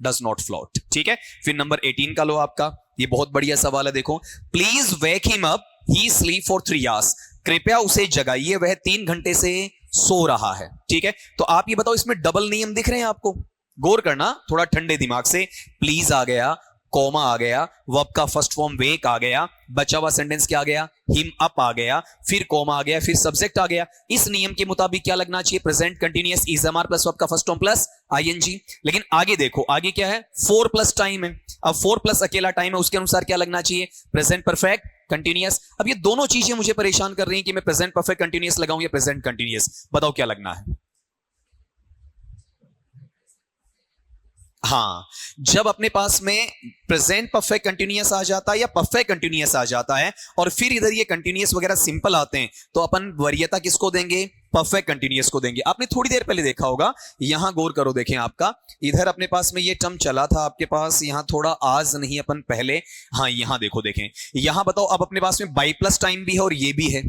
Speaker 1: Does not float. ठीक है, फिर नंबर 18 का लो आपका। ये बहुत बढ़िया सवाल है, देखो। Please wake him up, he sleep for 3 hours। कृपया उसे जगाइए, वह 3 घंटे से सो रहा है। ठीक है, तो आप ये बताओ इसमें डबल नियम दिख रहे हैं आपको? गौर करना थोड़ा ठंडे दिमाग से। प्लीज आ गया, कॉमा आ गया, वर्ब का फर्स्ट फॉर्म वेक आ गया, बचा हुआ सेंटेंस क्या आ गया? हिम अप आ गया, फिर कॉमा आ गया, फिर सब्जेक्ट आ गया। इस नियम के मुताबिक क्या लगना चाहिए? प्रेजेंट कंटीन्यूअस इजएमआर प्लस वर्ब का फर्स्ट फॉर्म प्लस आईएनजी। लेकिन आगे देखो, आगे क्या है? 4 प्लस टाइम है। अब 4 प्लस अकेला टाइम है, उसके अनुसार क्या लगना चाहिए? Present perfect continuous. अब ये दोनों चीजें मुझे परेशान कर रही हैं कि मैं प्रेजेंट परफेक्ट कंटीन्यूअस लगाऊं या प्रेजेंट कंटीन्यूअस। बताओ क्या लगना है? हाँ, जब अपने पास में प्रेजेंट परफेक्ट कंटीन्यूअस आ जाता है या परफेक्ट कंटीन्यूअस आ जाता है और फिर इधर ये कंटीन्यूअस वगैरह सिंपल आते हैं तो अपन वरीयता किसको देंगे? परफेक्ट कंटीन्यूअस को देंगे। आपने थोड़ी देर पहले देखा होगा, यहां गौर करो, देखें आपका इधर अपने पास में ये टर्म चला था आपके पास, यहां थोड़ा आज नहीं अपन पहले, हाँ यहां देखो, देखें यहां बताओ अब अपने पास में बाई प्लस टाइम भी है और ये भी है।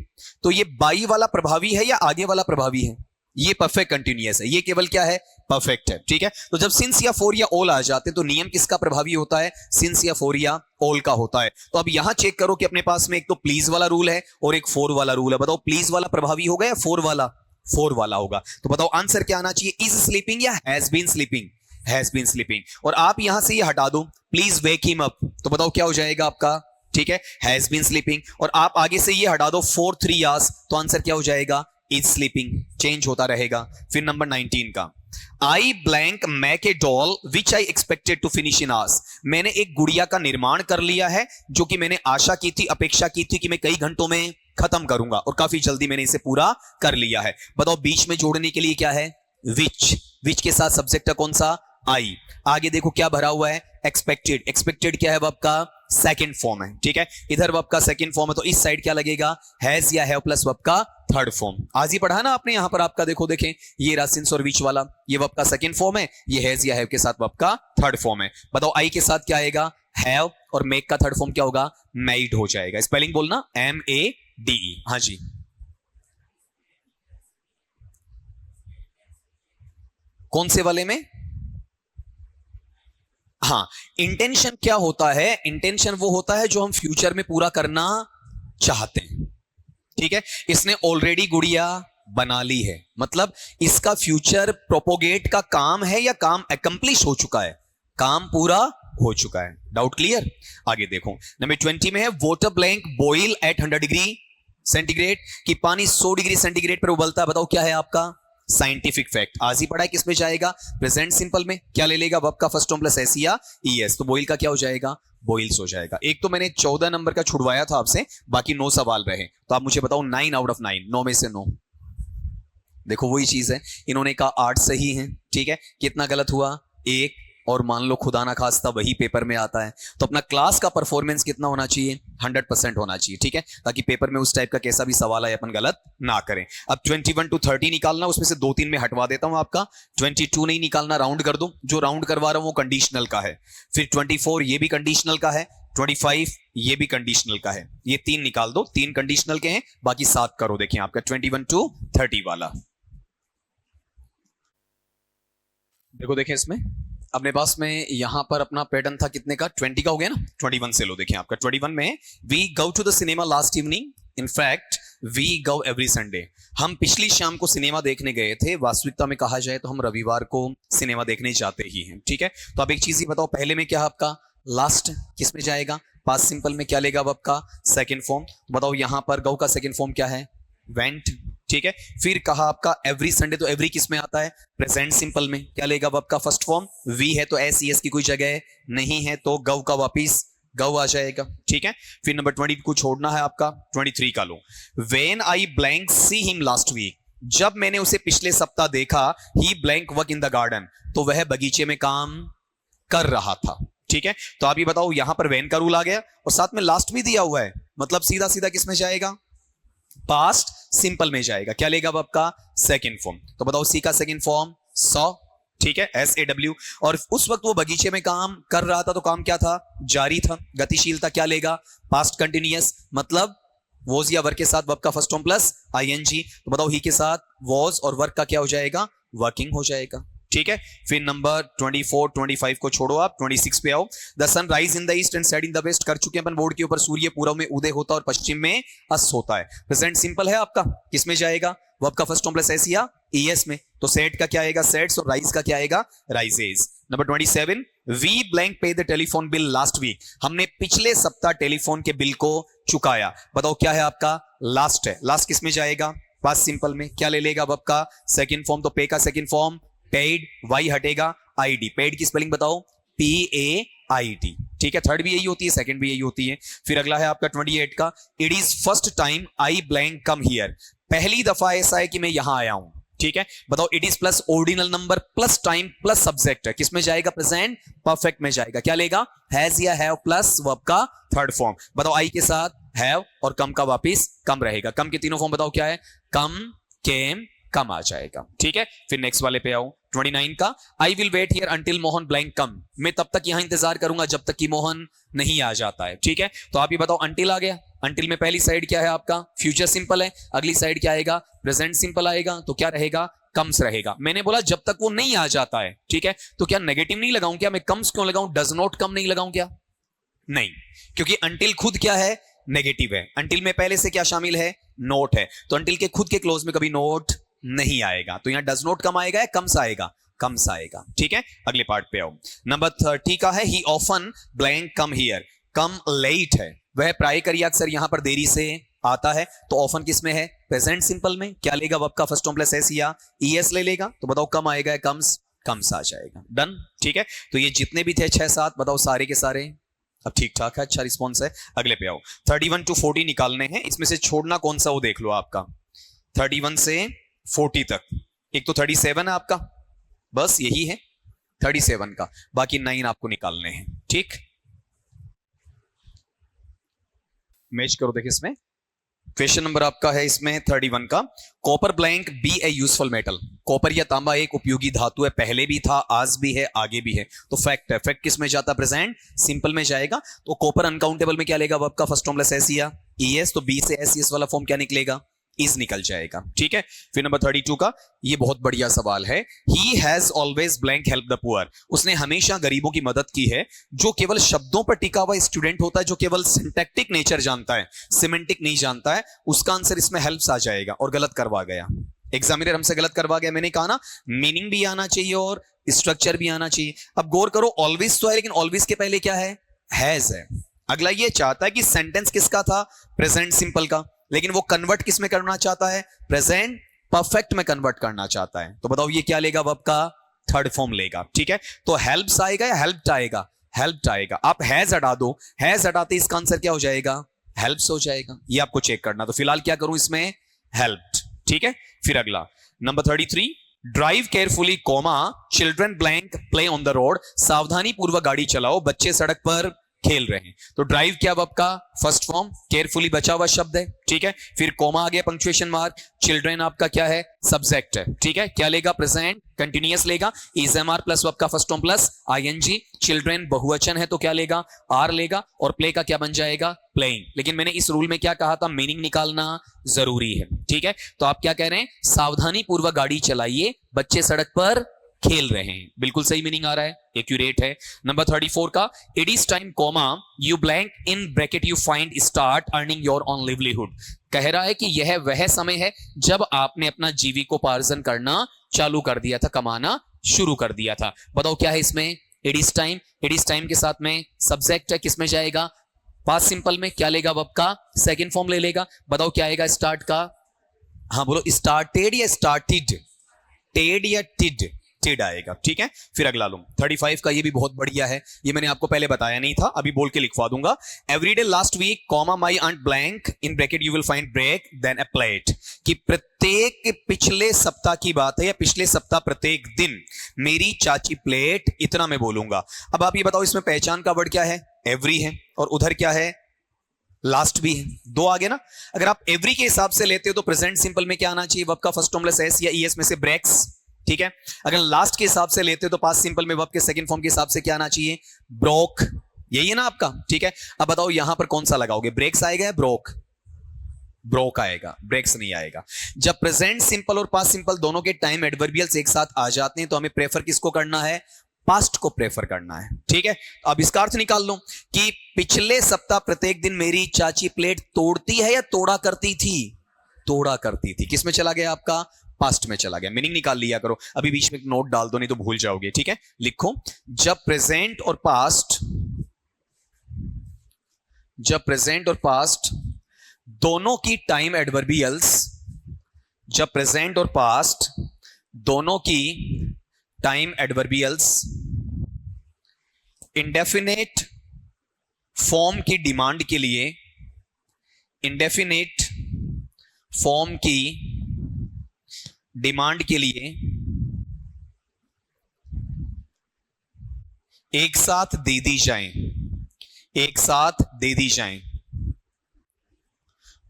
Speaker 1: तो ये बाई वाला प्रभावी है या आगे वाला प्रभावी है? ये परफेक्ट कंटीन्यूअस है, ये केवल क्या है? परफेक्ट है। ठीक है, तो जब सिंस या फोर या ऑल आ जाते हैं तो नियम किसका प्रभावी होता है? सिंस या फोर या ऑल का होता है। तो अब यहां चेक करो कि अपने पास में एक तो प्लीज वाला रूल है और एक फोर वाला रूल है। बताओ प्लीज वाला प्रभावी होगा या फोर वाला? फोर वाला होगा। तो बताओ आंसर क्या आना चाहिए? इज स्लीपिंग या has been sleeping? Has been sleeping. और आप यहां से ये हटा दो, प्लीज वेक हिम अप, तो बताओ क्या हो जाएगा आपका? ठीक है, हैज बीन स्लीपिंग। और आप आगे से ये हटा दो फॉर 3 hours, तो आंसर क्या हो जाएगा? Is sleeping. चेंज होता रहेगा। फिर नंबर 19 का, I blank make a doll which I expected to finish in hours. मैंने एक गुड़िया का निर्माण कर लिया है जो कि मैंने आशा की थी, अपेक्षा की थी कि मैं कई घंटों में खत्म करूंगा और काफी जल्दी मैंने इसे पूरा कर लिया है। बताओ बीच में जोड़ने के लिए क्या है? विच। विच के साथ सब्जेक्ट है कौन सा? आई। आगे देखो क्या भरा हुआ है? एक्सपेक्टेड। एक्सपेक्टेड क्या है? वर्ब का सेकंड फॉर्म है। ठीक है, इधर वर्ब का सेकंड फॉर्म है तो इस साइड क्या लगेगा? हैज या हैव प्लस वर्ब का थर्ड फॉर्म। आज ही पढ़ा ना आपने, यहां पर आपका देखो, देखें ये रहा सिंस और विच वाला, ये वर्ब का सेकंड फॉर्म है, ये हैज या हैव के साथ वर्ब का थर्ड फॉर्म है। बताओ आई के साथ क्या आएगा? हैव, और मेक का थर्ड फॉर्म क्या होगा? मेड हो जाएगा। स्पेलिंग बोलना, MADE। DE। हाँ जी, कौन से वाले में? हाँ, इंटेंशन क्या होता है? इंटेंशन वो होता है जो हम फ्यूचर में पूरा करना चाहते हैं। ठीक है, इसने ऑलरेडी गुड़िया बना ली है, मतलब इसका फ्यूचर प्रोपोगेट का काम है या काम एकम्प्लिश हो चुका है? काम पूरा हो चुका है। Doubt clear? आगे देखो, नंबर 20 में है water blank boil at 100 degree centigrade, कि पानी 100 डिग्री सेंटीग्रेड पर उबलता है। बताओ क्या है आपका साइंटिफिक फैक्ट? आज ही पढ़ा है, किसमें जाएगा? प्रेजेंट सिंपल में। क्या ले लेगा? वर्ब का फर्स्ट फॉर्म प्लस एस या ईएस, तो बॉइल का क्या हो जाएगा? बॉइल्स हो जाएगा। एक तो मैंने 14 नंबर का छुड़वाया था आपसे, बाकी 9 सवाल रहे, तो आप मुझे बताओ 9 आउट ऑफ 9, 9 में से 9। देखो वही चीज है, इन्होंने कहा 8 सही है, ठीक है, कितना गलत हुआ? 1, और मान लो खुदा ना खास्ता वही पेपर में आता है, तो अपना क्लास का परफॉर्मेंस कितना होना चाहिए? 100% होना चाहिए, ठीक है, ताकि पेपर में उस टाइप का कैसा भी सवाल आए अपन गलत ना करें। अब 21 to 30 निकालना, उसमें से 2-3 में हटवा देता हूं आपका। 22 नहीं निकालना, राउंड कर दो, जो राउंड करवा रहा हूं वो कंडीशनल का है। फिर 24 ये भी कंडीशनल का है, 25 ये भी कंडीशनल का है, ये 3 निकाल दो, 3 कंडीशनल के हैं, बाकी 7 करो। देखिए आपका 21 to 30 वाला, देखो देखें इसमें अपने पास में यहां पर अपना पैटर्न था कितने का? 20 का हो गया ना, 21 से लो। देखिए आपका 21 में we go to the cinema last evening, in fact we go every Sunday. हम पिछली शाम को सिनेमा देखने गए थे, वास्तविकता में कहा जाए तो हम रविवार को सिनेमा देखने जाते ही हैं, ठीक है। तो अब एक चीज ही बताओ, पहले में क्या है आपका? लास्ट, किस में जाएगा? पास्ट सिंपल में। क्या लेगा अब आपका? Second form. तो बताओ यहां पर गो का सेकेंड फॉर्म क्या है? वेंट, ठीक है। फिर कहा आपका एवरी संडे, तो एवरी किस में आता है? प्रेजेंट सिंपल में। क्या लेगा अब आपका फर्स्ट फॉर्म? वी है तो एस की कोई जगह नहीं है, तो गव का वापिस गव आ जाएगा, ठीक है। फिर नंबर 20 को छोड़ना है आपका, 23 का लो। When I blank see him last week, जब मैंने उसे पिछले सप्ताह देखा, he blank work in the garden, तो वह बगीचे में काम कर रहा था, ठीक है। तो आप ये बताओ, यहां पर वेन का रूल आ गया और साथ में लास्ट भी दिया हुआ है, मतलब सीधा सीधा किस में जाएगा? पास्ट सिंपल में जाएगा। क्या लेगा अब आपका? Second form. तो बताओ सी का सेकंड फॉर्म सॉ, ठीक है, SAW। और उस वक्त वो बगीचे में काम कर रहा था, तो काम क्या था? जारी था, गतिशीलता। क्या लेगा? पास्ट कंटिन्यूअस, मतलब वॉज या वर्क के साथ वर्ब का फर्स्ट फॉर्म प्लस ING। तो बताओ ही के साथ वॉज और वर्क का क्या हो जाएगा? वर्किंग हो जाएगा, ठीक है। फिर नंबर 24, 25 को छोड़ो, आप 26 पे आओ। The sun rise in the east and set in the west, कर चुके हैं अपन बोर्ड के ऊपर। सूर्य पूर्व में उदय होता है और पश्चिम में अस्त होता है। प्रेजेंट सिंपल है आपका, किसमें जाएगा? वर्ब का फर्स्ट फॉर्म प्लस एस या ES में। तो सेट का क्या आएगा? सेट्स, और राइज का क्या आएगा? Rises. Number 27, we blank pay the telephone bill last week, हमने पिछले सप्ताह टेलीफोन के बिल को चुकाया। बताओ क्या है आपका? लास्ट है। लास्ट किसमें जाएगा? पास्ट सिंपल में। क्या ले लेगा अब आपका? Second form. तो पे का सेकंड फॉर्म पेड, वाई हटेगा, ID। पेड की स्पेलिंग बताओ? PAID, ठीक है। थर्ड भी यही होती है, सेकंड भी यही होती है। फिर अगला है आपका 28 का, it is first time I blank come here, पहली दफा ऐसा है कि मैं यहां आया हूं, ठीक है। बताओ it is plus ordinal number plus time plus subject है, किसमें जाएगा? प्रेजेंट परफेक्ट में जाएगा। क्या लेगा? हैज या हैव प्लस वर्ब का थर्ड फॉर्म। बताओ आई के साथ हैव और कम का वापिस कम रहेगा। कम के तीनों फॉर्म बताओ क्या है? कम, केम, कम आ जाएगा, ठीक है। फिर नेक्स्ट वाले पे आओ, 29 का, I will wait here until Mohan blank come, मैं तब तक यहां इंतजार करूंगा जब तक कि मोहन नहीं आ जाता है, ठीक है। तो आप ये बताओ, अंटिल आ गया। अंटिल में पहली साइड क्या है आपका? फ्यूचर सिंपल है। अगली साइड क्या आएगा? प्रेजेंट सिंपल आएगा। तो क्या रहेगा? कम्स रहेगा। मैंने बोला जब तक वो नहीं आ जाता है, ठीक है। तो क्या नेगेटिव नहीं लगाऊं क्या? मैं कम्स क्यों लगाऊं? डज नॉट कम नहीं लगाऊं क्या? नहीं, क्योंकि अंटिल खुद क्या है? नेगेटिव है। अंटिल में पहले से क्या शामिल है? नोट है। तो अंटिल के खुद के क्लोज में कभी नोट नहीं आएगा। तो यहां डज नॉट कम आएगा या कम्स आएगा? कम्स आएगा, ठीक है। अगले पार्ट पे आओ, नंबर 30 का है, he often blank come here, come late है, वह प्राय करिए अक्सर यहां पर देरी से आता है। तो ऑफन किस में है? प्रेजेंट सिंपल में। क्या लेगा? वर्ब का फर्स्ट फॉर्म प्लस एस या ES ले लेगा। तो बताओ कम आएगा या कम्स? कम्स आ जाएगा। डन, ठीक है। तो ये जितने भी थे 6-7, बताओ सारे के सारे अब ठीक ठाक है, अच्छा रिस्पॉन्स है। अगले पे आओ, 31 to 40 निकालने हैं, इसमें से छोड़ना कौन सा वो देख लो आपका। 31 से 40 तक, एक तो 37 है आपका, बस यही है 37 का, बाकी 9 आपको निकालने हैं, ठीक। मैच करो, देखिए इसमें क्वेश्चन नंबर आपका है इसमें 31 का, copper blank be a useful metal, copper या तांबा एक उपयोगी धातु है, पहले भी था, आज भी है, आगे भी है। तो फैक्ट है, फैक्ट किस में जाता? प्रेजेंट सिंपल में जाएगा। तो कॉपर अनकाउंटेबल में क्या लेगा? वर्ब का फर्स्ट फॉर्म प्लस एस या ES, तो B से SES वाला फॉर्म क्या निकलेगा? इज निकल जाएगा। ठीक है, फिर नंबर 32 का ये बहुत बढ़िया सवाल है। He has always blank help the poor, उसने हमेशा गरीबों की मदद की है। जो केवल शब्दों पर टिका हुआ स्टूडेंट होता है, जो केवल सिंटैक्टिक नेचर जानता है, सिमेंटिक नहीं जानता है, उसका आंसर इसमें हेल्प्स आ जाएगा। और गलत करवा गया एग्जामिनर, हमसे गलत करवा गया। मैंने कहा ना, मीनिंग भी आना चाहिए और स्ट्रक्चर भी आना चाहिए। अब गौर करो, ऑलवेज तो है, लेकिन ऑलवेज के पहले क्या है? हैज है। अगला ये चाहता है कि सेंटेंस किसका था? प्रेजेंट सिंपल का, लेकिन वो कन्वर्ट किस में करना चाहता है? प्रेजेंट परफेक्ट में कन्वर्ट करना चाहता है। तो बताओ ये क्या लेगा? वर्ब का थर्ड फॉर्म लेगा। ठीक है, तो हेल्प्स आएगा या हेल्प्ड आएगा? हेल्प्ड आएगा। आप हैज हटा दो, हैज हटाते इसका आंसर क्या हो जाएगा? हेल्प्स हो जाएगा। ये आपको चेक करना। तो फिलहाल क्या करूं इसमें? हेल्प्ड। ठीक है, फिर अगला number 33, drive carefully comma children blank play on the road, सावधानी पूर्वक गाड़ी चलाओ, बच्चे सड़क पर खेल रहे हैं। तो ड्राइव क्या वर्ब का फर्स्ट फॉर्म, केयरफुली बचा हुआ शब्द है। ठीक है, फिर कोमा आ गया, पंक्चुएशन मार्क, चिल्ड्रन आपका क्या है? सब्जेक्ट है। ठीक है, क्या लेगा? प्रेजेंट कंटीन्यूअस लेगा, is am are plus verb का first form plus ING. Children बहुवचन है तो क्या लेगा? आर लेगा। और प्ले का क्या बन जाएगा? प्लेइंग। लेकिन मैंने इस रूल में क्या कहा था? मीनिंग निकालना जरूरी है। ठीक है, तो आप क्या कह रहे हैं? सावधानी पूर्वक गाड़ी चलाइए, बच्चे सड़क पर खेल रहे हैं। बिल्कुल सही मीनिंग आ रहा है, एक्यूरेट है। नंबर 34 का, it is time comma you blank in bracket you find start earning your on livelihood, कह रहा है कि यह वह समय है जब आपने अपना जीविकोपार्जन करना चालू कर दिया था, कमाना शुरू कर दिया था। बताओ क्या है इसमें? It is time. It is time के साथ में सब्जेक्ट है, किसमें जाएगा? पास्ट सिंपल में। क्या लेगा? वर्ब का सेकंड फॉर्म ले लेगा। बताओ क्या आएगा स्टार्ट का? हाँ बोलो, स्टार्टेड या स्टार्टेड? टेड या टिड? टिड आएगा। ठीक है, फिर अगला लो 35 का, ये भी बहुत बढ़िया है। ये मैंने आपको पहले बताया नहीं था, अभी बोल के लिखवा दूंगा। Everyday last week comma my aunt blank in bracket you will find break then a plate, कि प्रत्येक पिछले सप्ताह की बात है, या पिछले सप्ताह प्रत्येक दिन मेरी चाची प्लेट, इतना मैं बोलूंगा। अब आप ये बताओ, इसमें पहचान का वर्ड क्या है? एवरी है, और उधर क्या है? लास्ट भी है। दो आगे ना। अगर आप एवरी के हिसाब से लेते हो तो प्रेजेंट सिंपल में क्या आना चाहिए? वर्ब का फर्स्ट फॉर्म प्लस एस या ईएस में से ब्रेक्स। ठीक है, अगर लास्ट के हिसाब से लेते हो तो पास्ट सिंपल में वर्ब के सेकंड फॉर्म के हिसाब से क्या आना चाहिए? ब्रोक। यही है ना आपका? ठीक है, अब बताओ यहां पर कौन सा लगाओगे? ब्रेक्स आएगा या ब्रोक? ब्रोक आएगा, ब्रेक्स नहीं आएगा। जब प्रेजेंट सिंपल और पास्ट सिंपल दोनों के टाइम एडवर्बियल्स एक साथ आ जाते हैं तो हमें प्रेफर किसको करना है? पास्ट को प्रेफर करना है। ठीक है, अब इसका अर्थ निकाल लो कि पिछले सप्ताह प्रत्येक दिन मेरी चाची प्लेट तोड़ती है या तोड़ा करती थी? तोड़ा करती थी। किस में चला गया आपका? पास्ट में चला गया। मीनिंग निकाल लिया करो, अभी बीच में एक नोट डाल दो नहीं तो भूल जाओगे। ठीक है, लिखो, जब प्रेजेंट और पास्ट दोनों की टाइम एडवर्बियल्स, जब प्रेजेंट और पास्ट दोनों की टाइम एडवर्बियल्स इंडेफिनेट फॉर्म की डिमांड के लिए, इंडेफिनेट फॉर्म की डिमांड के लिए एक साथ दे दी जाएं, एक साथ दे दी जाएं,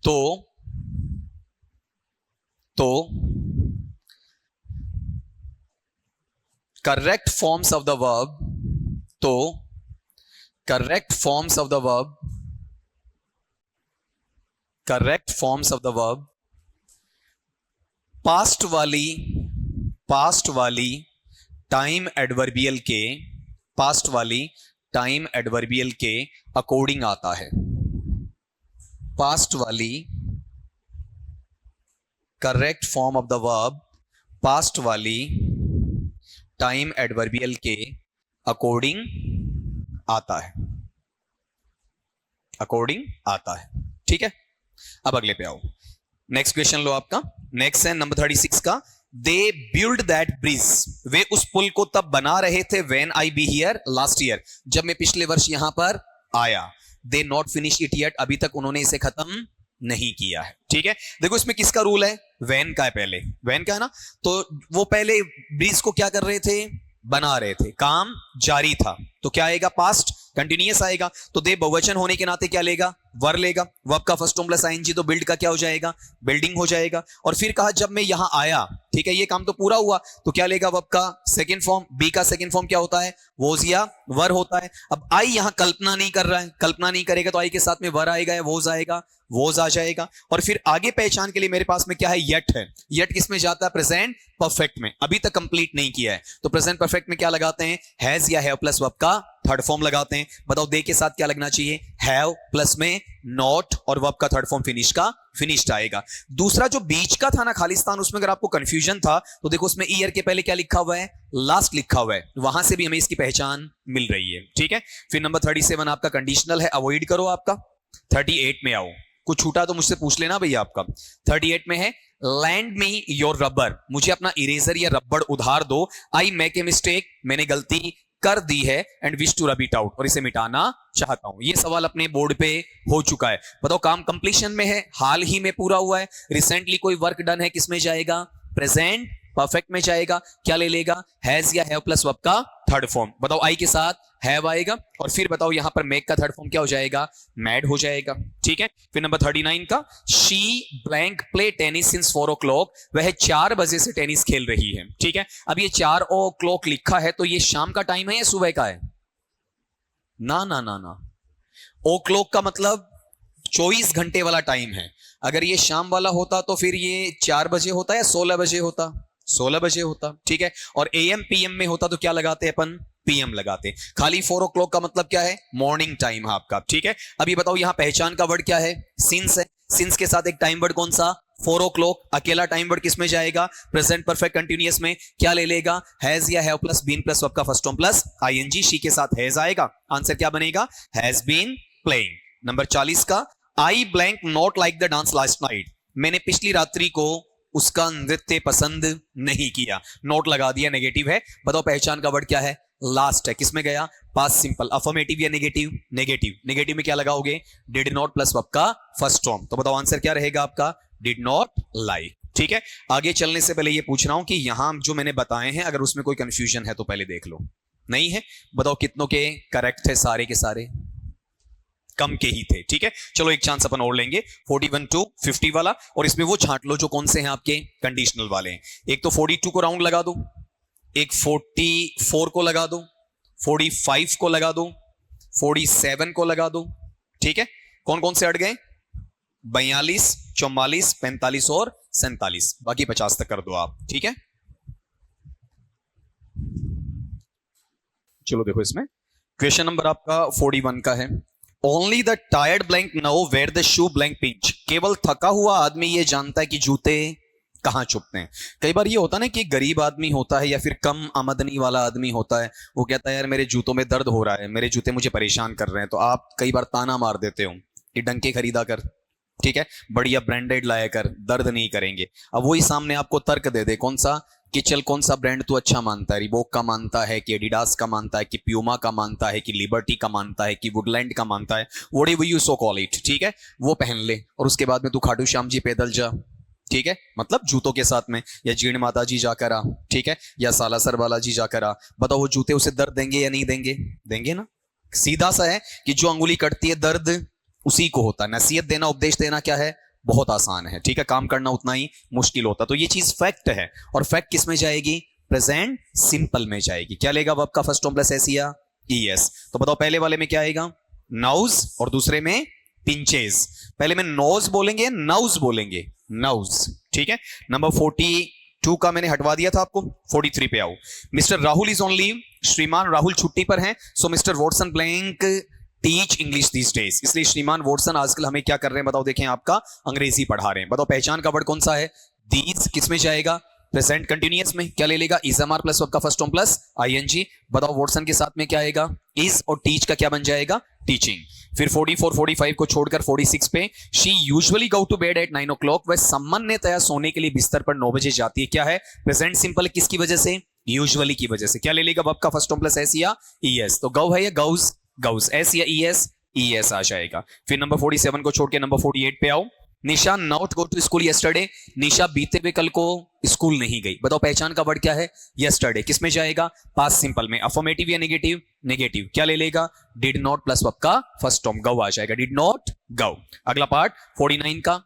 Speaker 1: तो correct forms of the verb, तो correct forms of the verb, correct forms of the verb past वाली टाइम एडवर्बियल के, पास्ट वाली टाइम एडवर्बियल के अकॉर्डिंग आता है। पास्ट वाली correct form of the verb past वाली टाइम एडवर्बियल के अकॉर्डिंग आता है, अकॉर्डिंग आता है। ठीक है, अब अगले पे आओ। नेक्स्ट क्वेश्चन लो आपका। नेक्स्ट है नंबर 36 का, दे बिल्ड दैट ब्रिज, वे उस पुल को तब बना रहे थे when I be here last year, जब मैं पिछले वर्ष यहां पर आया। They not finish it yet, अभी तक उन्होंने इसे खत्म नहीं किया है। ठीक है, देखो इसमें किसका रूल है? वैन का है। पहले वैन का है ना, तो वो पहले ब्रिज को क्या कर रहे थे? बना रहे थे, काम जारी था। तो क्या आएगा? पास्ट कंटिन्यूअस आएगा। तो दे बहुवचन होने के नाते क्या लेगा? वर लेगा, वर्ब का फर्स्ट फॉर्म प्लस आईएनजी, तो बिल्ड का क्या हो जाएगा, बिल्डिंग हो जाएगा। और फिर कहा जब मैं यहां आया, ठीक है, ये काम तो पूरा हुआ, तो क्या लेगा वर्ब का सेकंड फॉर्म, बी का सेकंड फॉर्म क्या होता है, वोज या वर होता है। अब आई यहां कल्पना नहीं कर रहा है, कल्पना नहीं करेगा तो आई के साथ में वर आएगा या वोज आएगा, वोज आ जाएगा। और फिर आगे पहचान के लिए मेरे पास में क्या है, येट है। येट किसमें जाता है, प्रेजेंट परफेक्ट में, अभी तक कंप्लीट नहीं किया है, तो प्रेजेंट परफेक्ट में क्या लगाते हैं, हैज या हैव प्लस वर्ब का थर्ड फॉर्म लगाते हैं। बताओ दे के साथ क्या लगना चाहिए, हैव प्लस में नॉट और वर्ब का थर्ड फॉर्म फिनिश का फिनिश्ड आएगा। दूसरा जो बीच का था ना खालिस्तान, उसमें अगर आपको कंफ्यूजन था तो देखो उसमें ईयर के पहले क्या लिखा हुआ है, लास्ट लिखा हुआ है, वहां से भी हमें इसकी पहचान मिल रही है, ठीक है। फिर नंबर 37 आपका कंडीशनल है, अवॉइड करो आपका। 38 में आओ, कुछ छूटा तो मुझसे पूछ लेना भैया आपका। 38 में है लैंड मी योर रबर, मुझे अपना इरेजर या रबड़ उधार दो। आई मेक ए मिस्टेक, मैंने गलती कर दी है, and wish to rub it out, और इसे मिटाना चाहता हूं। ये सवाल अपने बोर्ड पे हो चुका है। बताओ काम कंप्लीशन में है, हाल ही में पूरा हुआ है, रिसेंटली कोई वर्क डन है, किसमें जाएगा, प्रेजेंट परफेक्ट में जाएगा। क्या ले लेगा, हैज या हैव प्लस वर्ब का थर्ड फॉर्म। बताओ आई के साथ हैव आएगा, और फिर बताओ यहां पर मेक का थर्ड फॉर्म क्या हो जाएगा, मैड हो जाएगा, ठीक है। फिर नंबर 39 का, she blank play tennis since 4 o'clock, वह 4 बजे से टेनिस खेल रही है, ठीक है। अब ये 4 o'clock लिखा है, तो ये शाम का टाइम है या सुबह का है, ना ना ना ना, ओ क्लॉक का मतलब 24 घंटे वाला टाइम है। अगर ये शाम वाला होता तो फिर ये 4 बजे होता या 16 बजे होता, 16 बजे होता, ठीक है। और एएम पीएम में होता तो क्या लगाते अपन, पीएम लगाते। खाली 4 o'clock का मतलब क्या है, मॉर्निंग टाइम है आपका, ठीक है। अब ये बताओ यहां पहचान का वर्ड क्या है, सिंस है। सिंस के साथ एक टाइम वर्ड कौन सा, 4 o'clock। अकेला टाइम वर्ड किसमें जाएगा, प्रेजेंट परफेक्ट कंटिन्यूअस में। क्या ले लेगा, हैज या have plus been plus verb का first form plus ING, she के साथ हैज आएगा। आंसर क्या बनेगा, हैज बीन प्लेइंग। नंबर 40 का, I blank not like the dance last night, मैंने पिछली रात्रि को उसका नृत्य पसंद नहीं किया, नोट लगा दिया, नेगेटिव है। बताओ पहचान का वर्ड क्या है, लास्ट है, किसमें गया, पास्ट सिंपल। अफर्मेटिव या नेगेटिव, नेगेटिव। नेगेटिव में क्या लगाओगे, डिड नॉट प्लस वर्ब का फर्स्ट फॉर्म। तो बताओ आंसर क्या रहेगा आपका, डिड नॉट लाइक, ठीक है। आगे चलने से पहले ये पूछ रहा हूं कि यहां जो मैंने बताए हैं अगर उसमें कोई कंफ्यूजन है तो पहले देख लो, नहीं है बताओ कितनों के करेक्ट है, सारे के सारे कम के ही थे, ठीक है। चलो एक चांस अपन और लेंगे, 41 to 50 वाला, और इसमें वो छांट लो जो कौन से हैं आपके कंडीशनल वाले हैं। एक तो 42 को राउंड लगा दो, एक 44 को लगा दो, 45 को लगा दो, 47 को लगा दो, ठीक है। कौन कौन से अट गए, 42, 44, 45 और 47, बाकी 50 तक कर दो आप, ठीक है। चलो देखो इसमें क्वेश्चन नंबर आपका 41 का है, only the tired blank know where the shoe blank pinch, केवल थका हुआ आदमी ये जानता है कि जूते कहां चुभते हैं। कई बार ये होता है ना कि गरीब आदमी होता है या फिर कम आमदनी वाला आदमी होता है, वो कहता है यार मेरे जूतों में दर्द हो रहा है, मेरे जूते मुझे परेशान कर रहे हैं, तो आप कई बार ताना मार देते हो कि डंके खरीदा कर, ठीक है, बढ़िया ब्रांडेड लाया कर, दर्द नहीं करेंगे। अब वही सामने आपको तर्क दे दे, कौन सा, कि चल कौन सा ब्रांड तू अच्छा मानता है, रिबॉक का मानता है कि एडिडास का मानता है कि प्यूमा का मानता है कि लिबर्टी का मानता है कि वुडलैंड का मानता है, whatever you so call it, ठीक है, वो पहन ले और उसके बाद में तू खाटू श्याम जी पैदल जा, ठीक है, मतलब जूतों के साथ में, या जीण माता जी जाकर आ, ठीक है, या सालासर बालाजी जाकर आ। बताओ वो जूते उसे दर्द देंगे या नहीं देंगे, देंगे ना। सीधा सा है कि जो अंगुली कटती है दर्द उसी को होता है, नसीहत देना उपदेश देना क्या है, बहुत आसान है, ठीक है, काम करना उतना ही मुश्किल होता। तो ये चीज फैक्ट है, और फैक्ट किस में जाएगी, प्रेजेंट सिंपल में जाएगी। क्या लेगा वर्ब का फर्स्ट फॉर्म प्लस एस या ईएस। तो बताओ पहले वाले में क्या आएगा, नाउज, और दूसरे में पिंचेस। पहले में नोज बोलेंगे, नाउज बोलेंगे, नाउज, ठीक है। नंबर 42 का मैंने हटवा दिया था आपको, 43 पे आओ। Mister Rahul is on leave, श्रीमान राहुल छुट्टी पर हैं, so mister Watson blank teach English these days, इसलिए श्रीमान वॉटसन आजकल हमें क्या कर रहे हैं, बताओ देखें, आपका अंग्रेजी पढ़ा रहे हैं। बताओ पहचान का वर्ड कौन सा है, दीज, किस में जाएगा, प्रेजेंट कंटिन्यूअस में। क्या ले लेगा, is am are plus verb का फर्स्ट फॉर्म प्लस आईएनजी। बताओ वॉटसन के साथ में क्या आएगा, इज, और टीच का क्या बन जाएगा, टीचिंग। फिर 44, 45 को छोड़कर 46 पे, she usually go to bed at 9 o'clock, वह सामान्यतया सोने के लिए बिस्तर पर 9 बजे जाती है। क्या है, प्रेजेंट सिंपल, किसकी वजह से, यूजुअली की वजह से। क्या ले लेगा वर्ब का फर्स्ट फॉर्म प्लस एस या ईएस, तो गौ है या गाउस, गाउस, एस या ईएस, ईएस आ जाएगा। फिर नंबर 47 को छोड़ के नंबर 48 पे आओ। Nisha not go to school yesterday, Nisha बीते हुए कल को स्कूल नहीं गई। बताओ पहचान का वर्ड क्या है? यस्टरडे। किस में जाएगा? पास्ट सिंपल में। अफर्मेटिव या नेगेटिव? नेगेटिव। क्या ले लेगा? डिड नॉट प्लस वर्ब का फर्स्ट फॉर्म गो आ जाएगा, डिड नॉट गो। अगला पार्ट 49 का,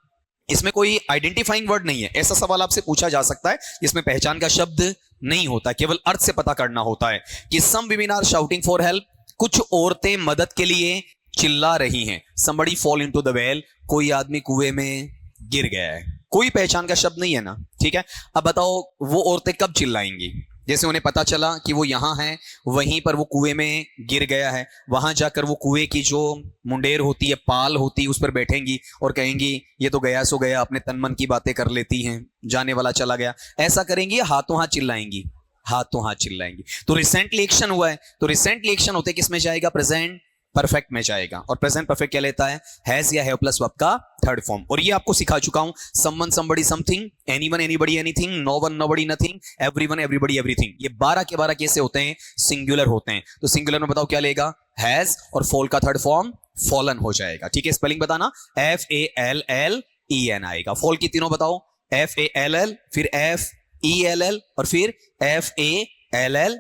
Speaker 1: इसमें कोई आइडेंटिफाइंग वर्ड नहीं है। ऐसा सवाल आपसे पूछा जा सकता है इसमें पहचान का शब्द नहीं होता, केवल अर्थ से पता करना होता है कि some women are shouting for help, कुछ औरतें मदद के लिए चिल्ला रही हैं। somebody fall into the well, कोई आदमी कुएं में गिर गया है। कोई पहचान का शब्द नहीं है ना, ठीक है। अब बताओ वो औरतें कब चिल्लाएंगी? जैसे उन्हें पता चला कि वो यहां है, वहीं पर वो कुएं में गिर गया है, वहां जाकर वो कुएं की जो मुंडेर होती है, पाल होती है, उस पर बैठेंगी और कहेंगी ये तो गया सो गया, अपने तन मन की बातें कर लेती हैं, जाने वाला चला गया। ऐसा करेंगी, हाथों हाथ चिल्लाएंगी, हाथों हाथ चिल्लाएंगी। तो रिसेंटली एक्शन हुआ है, तो रिसेंटली एक्शन होते किस में जाएगा? प्रेजेंट परफेक्ट में जाएगा। और प्रेजेंट परफेक्ट क्या लेता है? हैज या हैव प्लस वर्ब का थर्ड फॉर्म। और ये आपको सिखा चुका हूं, someone somebody something, anyone anybody anything, no one nobody nothing, everyone everybody everything. ये 12 के 12 कैसे होते हैं? सिंगुलर होते हैं। तो सिंगुलर में बताओ क्या लेगा? हैज, और फॉल का थर्ड फॉर्म फॉलन हो जाएगा। ठीक है, स्पेलिंग बताना, FALLEN आएगा। फॉल की तीनों बताओ, FALL, फिर FELL और फिर FALLEN।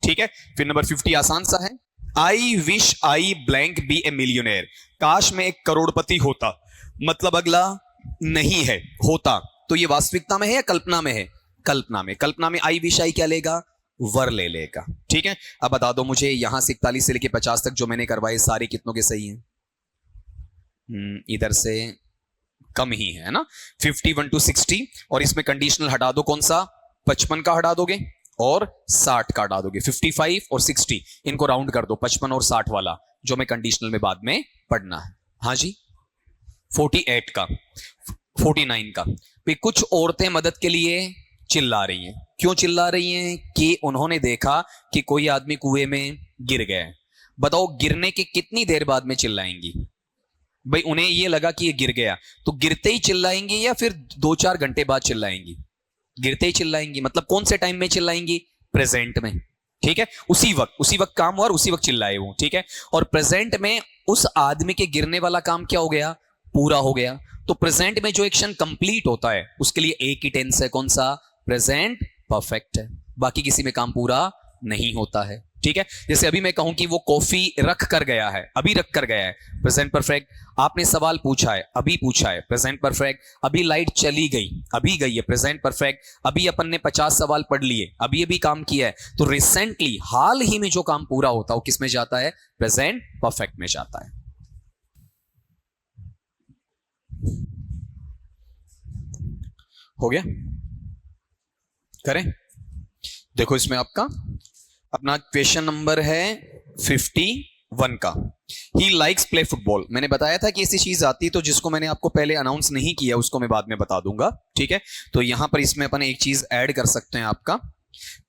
Speaker 1: ठीक है, फिर नंबर 50 आसान सा है। I wish I blank be a millionaire, काश मैं एक करोड़पति होता। मतलब अगला नहीं है, होता। तो ये वास्तविकता में है या कल्पना में है? कल्पना में। कल्पना में आई विश आई क्या लेगा? वर ले लेगा। ठीक है, अब बता दो मुझे, यहां से 41 से लेके 50 तक जो मैंने करवाए सारे कितनों के सही हैं? इधर से कम ही है ना, 51 to 60। और इसमें कंडीशनल हटा दो, कौन सा? 55 का हटा दोगे और 60 का हटा दोगे। 55 और 60 इनको राउंड कर दो, 55 और 60 वाला जो मैं कंडीशनल में बाद में पढ़ना है। हाँ जी, 48 का, 49 का। भी कुछ औरतें मदद के लिए चिल्ला रही हैं। क्यों चिल्ला रही हैं? कि उन्होंने देखा कि कोई आदमी कुएं में गिर गया है। बताओ गिरने के कितनी देर बाद में चिल्लाएंगी? भाई उन्हें ये लगा कि ये गिर गया, तो गिरते ही चिल्लाएंगी या फिर 2-4 घंटे बाद चिल्लाएंगी? गिरते ही चिल्लाएंगी। मतलब कौन से टाइम में चिल्लाएंगी? प्रेजेंट में। ठीक है, उसी वक्त काम हुआ और उसी वक्त चिल्लाए वो। ठीक है, और प्रेजेंट में उस आदमी के गिरने वाला काम क्या हो गया? पूरा हो गया। तो प्रेजेंट में जो एक्शन कंप्लीट होता है उसके लिए एक ही टेंस है, कौन सा? प्रेजेंट परफेक्ट है। बाकी किसी में काम पूरा नहीं होता है। ठीक है, जैसे अभी मैं कहूं कि वो कॉफी रख कर गया है, अभी रख कर गया है, प्रेजेंट परफेक्ट। आपने सवाल पूछा है, अभी पूछा है, प्रेजेंट परफेक्ट। अभी लाइट चली गई, अभी गई है, प्रेजेंट परफेक्ट। अभी अपन ने 50 सवाल पढ़ लिए, अभी अभी काम किया है। तो रिसेंटली, हाल ही में जो काम पूरा होता है वो किस में जाता है? प्रेजेंट परफेक्ट में जाता है। हो गया? करें? देखो इसमें आपका अपना क्वेश्चन नंबर है 51 का। He likes play football. मैंने बताया था कि ऐसी चीज आती तो जिसको मैंने आपको पहले अनाउंस नहीं किया उसको मैं बाद में बता दूंगा। ठीक है, तो यहां पर इसमें अपन एक चीज ऐड कर सकते हैं आपका।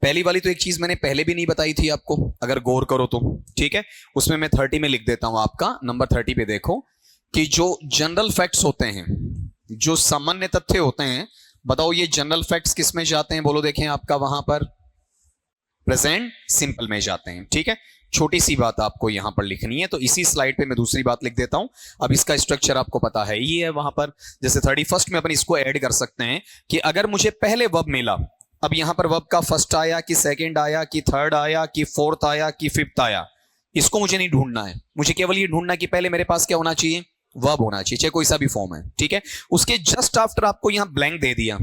Speaker 1: पहली वाली तो एक चीज मैंने पहले भी नहीं बताई थी आपको, अगर गौर करो तो। ठीक है, उसमें मैं 30 में लिख देता हूं आपका। नंबर 30 पे देखो कि जो जनरल फैक्ट्स होते हैं, जो सामान्य तथ्य होते हैं, बताओ ये जनरल फैक्ट्स किस में जाते हैं? बोलो देखें आपका वहां पर प्रेजेंट सिंपल में जाते हैं। ठीक है, छोटी सी बात आपको यहां पर लिखनी है, तो इसी स्लाइड पे मैं दूसरी बात लिख देता हूं। अब इसका स्ट्रक्चर आपको पता है, ये है वहां पर। जैसे 31 में अपन इसको ऐड कर सकते हैं कि अगर मुझे पहले वर्ब मिला, अब यहां पर वर्ब का फर्स्ट आया कि सेकंड आया कि थर्ड आया कि फोर्थ आया कि फिफ्थ आया, इसको मुझे नहीं ढूंढना है। मुझे केवल ये ढूंढना है कि पहले मेरे पास क्या होना चाहिए? वर्ब होना चाहिए, चाहे कोई सा भी फॉर्म है। ठीक है, उसके जस्ट आफ्टर आपको यहां ब्लैंक दे दिया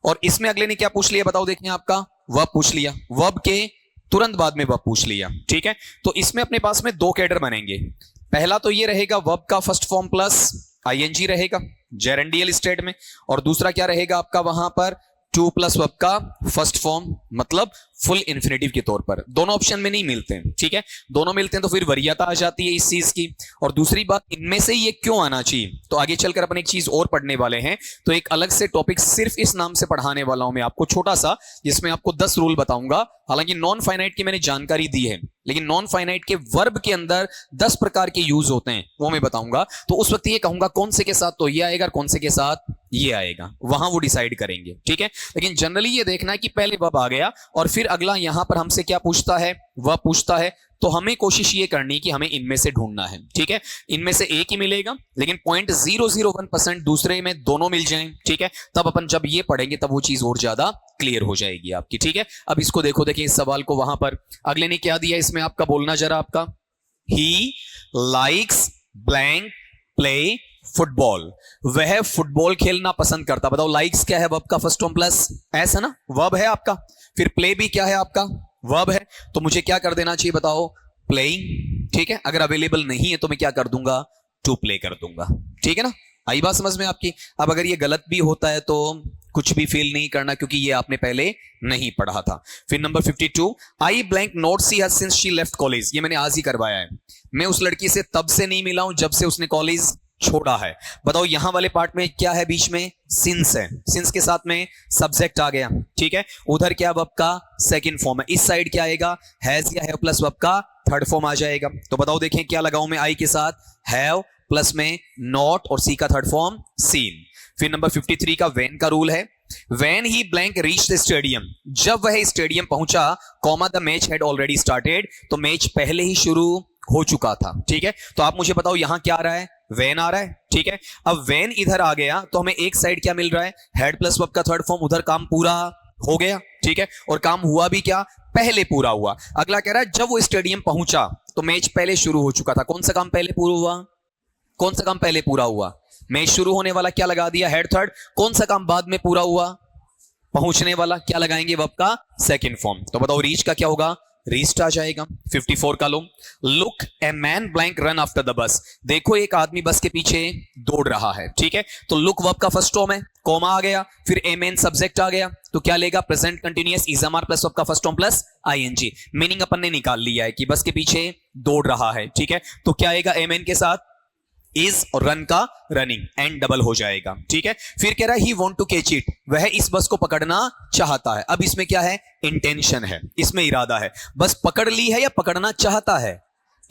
Speaker 1: और इसमें अगले ने क्या पूछ लिया? बताओ देखिए, आपका वर्ब पूछ लिया, वर्ब के तुरंत बाद में वर्ब पूछ लिया। ठीक है, तो इसमें अपने पास में 2 कैडर बनेंगे। पहला तो ये रहेगा वर्ब का फर्स्ट फॉर्म प्लस आईएनजी रहेगा जेरेंडियल स्टेट में, और दूसरा क्या रहेगा आपका वहां पर? 2 प्लस वर्ब का फर्स्ट फॉर्म, मतलब फुल इन्फिनेटिव के तौर पर। दोनों ऑप्शन में नहीं मिलते हैं। ठीक है, दोनों मिलते हैं तो फिर वरीयता आ जाती है इस चीज की। और दूसरी बात, इनमें से ये क्यों आना चाहिए? तो आगे चलकर अपन एक चीज और पढ़ने वाले हैं, तो एक अलग से टॉपिक सिर्फ इस नाम से पढ़ाने वाला हूं मैं आपको, छोटा सा, जिसमें आपको 10 रूल बताऊंगा। हालांकि नॉन फाइनाइट की मैंने जानकारी दी है, लेकिन नॉन फाइनाइट के वर्ब के अंदर 10 प्रकार के यूज होते हैं, वो मैं बताऊंगा। तो उस वक्त ये कहूंगा कौन से के साथ तो ये आएगा, कौन से के साथ ये आएगा, वहां वो डिसाइड करेंगे। ठीक है, लेकिन जनरली ये देखना है कि पहले वर्ब आ गया और फिर अगला यहां पर हमसे क्या पूछता है? वर्ब पूछता है, तो हमें कोशिश ये करनी कि हमें इनमें से ढूंढना है, ठीक है। इनमें से एक ही मिलेगा, लेकिन 0.001% दूसरे में दोनों मिल जाएं, ठीक है। तब अपन जब ये पढ़ेंगे तब वो चीज और ज्यादा क्लियर हो जाएगी आपकी, ठीक है। अब इसको देखो, देखिए इस सवाल को वहां पर अगले ने क्या दिया इसमें आपका, बोलना जरा आपका। He likes blank play football, वह फुटबॉल खेलना पसंद करता। बताओ लाइक्स क्या है, वर्ब का फर्स्ट फॉर्म प्लस एस है ना, वर्ब है आपका। फिर प्ले भी क्या है आपका, वर्ब है। तो मुझे क्या कर देना चाहिए बताओ, प्लेइंग, ठीक है। अगर अवेलेबल नहीं है तो मैं क्या कर दूंगा, टू प्ले कर दूंगा, ठीक है ना। आई बात समझ में आपकी। अब अगर ये गलत भी होता है तो कुछ भी फील नहीं करना, क्योंकि ये आपने पहले नहीं पढ़ा था। फिर number 52, I blank not see her since she left college, ये मैंने आज ही करवाया है। मैं उस लड़की से तब से नहीं मिला हूं जब से उसने कॉलेज छोड़ा है। बताओ यहां वाले पार्ट में क्या है, बीच में सिंस है, सिंस के साथ में सब्जेक्ट आ गया, ठीक है। उधर क्या वर्ब का सेकंड फॉर्म है, इस साइड क्या आएगा, हैज या हैव प्लस वर्ब का थर्ड फॉर्म आ जाएगा। तो बताओ देखें क्या लगाऊं मैं, आई के साथ हैव प्लस में नॉट और सी का थर्ड फॉर्म सीन। फिर नंबर 53 का वेन का रूल है, When he blank reached the stadium, जब वह स्टेडियम पहुंचा, comma the match had already started, तो मैच पहले ही शुरू हो चुका था, ठीक है। तो आप मुझे बताओ यहां क्या आ रहा है, वेन आ रहा है, ठीक है। अब वेन इधर आ गया तो हमें एक साइड क्या मिल रहा है, हेड प्लस वर्ब का थर्ड फॉर्म, उधर काम पूरा हो गया, ठीक है। और काम हुआ भी क्या, पहले पूरा हुआ। अगला कह रहा है जब वो स्टेडियम पहुंचा तो मैच पहले शुरू हो चुका था। कौन सा काम पहले पूरा हुआ, कौन सा काम पहले पूरा हुआ, मैच शुरू होने वाला क्या लगा दिया, हेड थर्ड। कौन सा काम बाद में पूरा हुआ, पहुंचने वाला, क्या लगाएंगे, वर्ब का सेकंड फॉर्म। तो बताओ रीच का क्या होगा, रीच्ड आ जाएगा। 54 का लो, look a man blank run after the bus, देखो एक आदमी बस के पीछे दौड़ रहा है, ठीक है। तो लुक वर्ब का फर्स्ट फॉर्म है, कॉमा आ गया, फिर ए मेन सब्जेक्ट आ गया, तो क्या लेगा, present continuous is am are plus verb का first form plus ING. Meaning अपन ने निकाल लिया है कि बस के पीछे दौड़ रहा है, ठीक है। तो क्या आएगा, ए मेन के साथ इज और रन का रनिंग, एंड डबल हो जाएगा, ठीक है। फिर कह रहा है he want to catch it, वह इस बस को पकड़ना चाहता है। अब इसमें क्या है, इंटेंशन है, इसमें इरादा है। बस पकड़ ली है या पकड़ना चाहता है,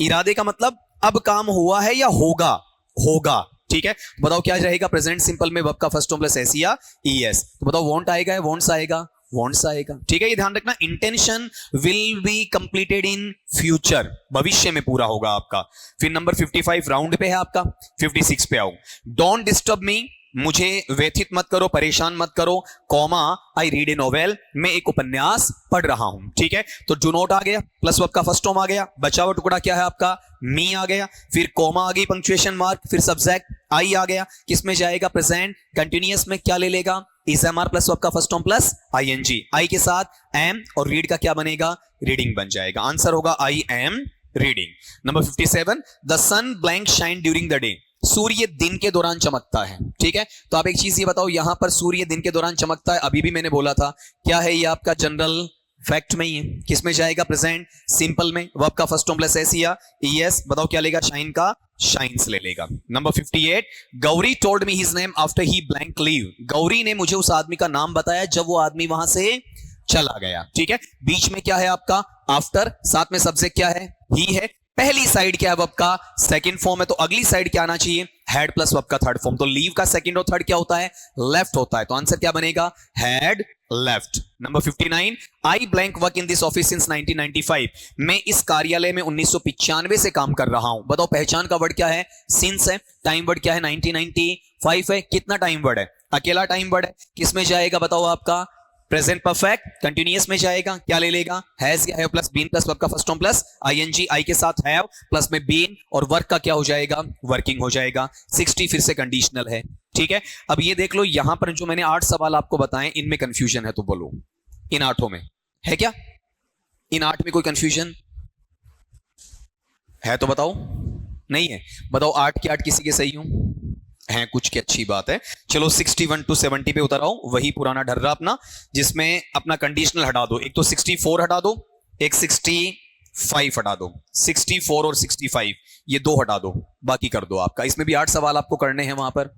Speaker 1: इरादे का मतलब अब काम हुआ है या होगा, होगा, ठीक है। बताओ क्या रहेगा, प्रेजेंट सिंपल में वर्ब का फर्स्ट फॉर्म प्लस एस या ईएस। तो बताओ वांट आएगा या वांट्स आएगा, वांट्स आएगा, ठीक है। ये ध्यान रखना, intention will be completed in future, भविष्य में पूरा होगा आपका। फिर नंबर 55 राउंड पे है आपका। 56 पे आओ, डोंट डिस्टर्ब मी, मुझे व्यथित मत करो, परेशान मत करो, comma I read A novel, मैं एक उपन्यास पढ़ रहा हूं, ठीक है। तो डू नॉट आ गया, प्लस वर्ब का फर्स्ट फॉर्म आ गया, बचा हुआ टुकड़ा क्या है आपका, मी आ गया, फिर कॉमा आ गई, पंक्चुएशन मार्क, फिर सब्जेक्ट आई आ गया, किसमें जाएगा, प्रेजेंट कंटिन्यूअस में क्या ले लेगा, इजएमआर प्लस वर्ब का first form plus ING, I के साथ एम और रीड का क्या बनेगा, रीडिंग बन जाएगा। आंसर होगा I am reading. Number 57, the sun blank shine during the day, सूर्य दिन के दौरान चमकता है, ठीक है। तो आप एक चीज ये बताओ, यहां पर सूर्य दिन के दौरान चमकता है, अभी भी मैंने बोला था, क्या है ये आपका जनरल फैक्ट में ही है। किसमें जाएगा, प्रेजेंट सिंपल में, वर्ब का फर्स्ट फॉर्म प्लस एस या ईएस। बताओ क्या लेगा, शाइन का शाइन्स ले लेगा। Number 58, Gauri told me his name after ही ब्लैंक लीव, गौरी ने मुझे उस आदमी का नाम बताया जब वो आदमी वहां से चला गया, ठीक है। बीच में क्या है आपका, आफ्टर, साथ में सब्जेक्ट क्या है, ही है। पहली साइड क्या है, वर्ब का सेकंड फॉर्म है, तो अगली साइड क्या आना चाहिए, हैड प्लस वर्ब का थर्ड फॉर्म। तो लीव का सेकंड और थर्ड क्या होता है, लेफ्ट होता है, तो आंसर क्या बनेगा, had left. Number 59, I blank work in this office since 1995, मैं इस कार्यालय में 1995 से काम कर रहा हूं। बताओ पहचान का वर्ड क्या है, सिंस है, टाइम वर्ड क्या है, 1995 है, कितना टाइम वर्ड है, अकेला टाइम वर्ड है, किसमें जाएगा बताओ आपका, प्रेजेंट परफेक्ट कंटिन्यूअस में जाएगा, क्या ले लेगा, हैज या have plus been plus verb का first form plus ING, I के साथ हैव प्लस में बीन और वर्क का क्या हो जाएगा, वर्किंग हो जाएगा। 60 फिर से कंडीशनल है, ठीक है। अब ये देख लो, यहां पर जो मैंने 8 सवाल आपको बताए, इनमें कंफ्यूजन है तो बोलो, इन 8 में है क्या, इन 8 में कोई कंफ्यूजन है तो बताओ, नहीं है, बताओ 8 के 8 किसी के सही हूं हैं, कुछ की अच्छी बात है। चलो 61 to 70 पे उतर आओ, वही पुराना ढर्रा अपना, जिसमें अपना कंडीशनल हटा दो, एक तो 64 हटा दो, एक 65 हटा दो, 64 और 65 ये दो हटा दो, बाकी कर दो आपका। इसमें भी 8 सवाल आपको करने हैं वहां पर।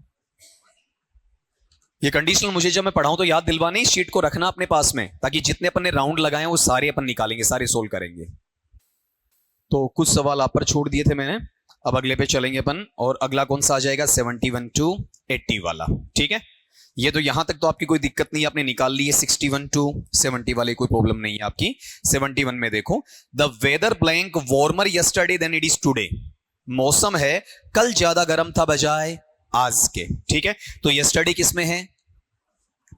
Speaker 1: ये कंडीशनल मुझे जब मैं पढ़ाऊं तो याद दिलवाने, इस शीट को रखना अपने पास में, ताकि जितने अपन ने राउंड लगाए वो सारे अपन निकालेंगे, सारे सोल्व करेंगे। तो कुछ सवाल आप पर छोड़ दिए थे मैंने, अब अगले पे चलेंगे अपन, और अगला कौन सा आ जाएगा, 71 to 80 वाला, ठीक है। ये तो यहां तक तो आपकी कोई दिक्कत नहीं, आपने निकाल ली है 61 to 70 वाली, कोई प्रॉब्लम नहीं है आपकी। 71 में देखो, the weather blank warmer yesterday than it is today. मौसम है कल ज्यादा गर्म था बजाय आज के, ठीक है। तो यस्टरडे किस में है,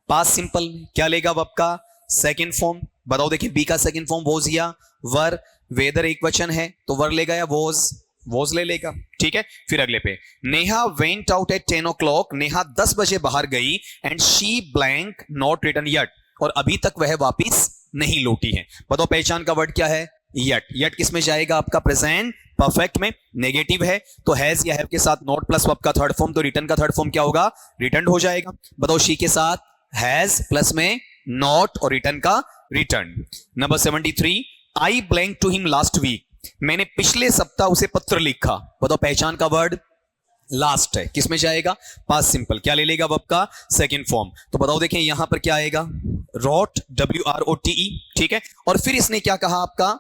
Speaker 1: पास्ट सिंपल में, क्या लेगा अब आपका सेकंड फॉर्म, बताओ। देखिए बी का सेकंड फॉर्म वॉज या वर, वेदर एक वचन है तो वर लेगा या वॉज ले लेगा, ठीक है। फिर अगले पे, Neha went out at 10 o'clock, Neha 10 बजे बाहर गई, and she blank not return yet, और अभी तक वह वापिस नहीं लौटी है। बताओ पहचान का वर्ड क्या है, यट। यट किस में जाएगा आपका, प्रेजेंट परफेक्ट में। नेगेटिव है तो हैज या हैव के साथ नॉट प्लस वर्ब का थर्ड फॉर्म, तो रिटर्न का थर्ड फॉर्म क्या होगा, रिटर्न हो जाएगा। बताओ शी के साथ हैज प्लस में नॉट और रिटर्न का return. Number 73, I blank to him last week, मैंने पिछले सप्ताह उसे पत्र लिखा। बताओ पहचान का वर्ड लास्ट है, किसमें जाएगा, पास्ट सिंपल, क्या ले लेगा अब आपका सेकंड फॉर्म। तो बताओ देखिए यहां पर क्या आएगा, रोट, WROTE, ठीक है। और फिर इसने क्या कहा आपका,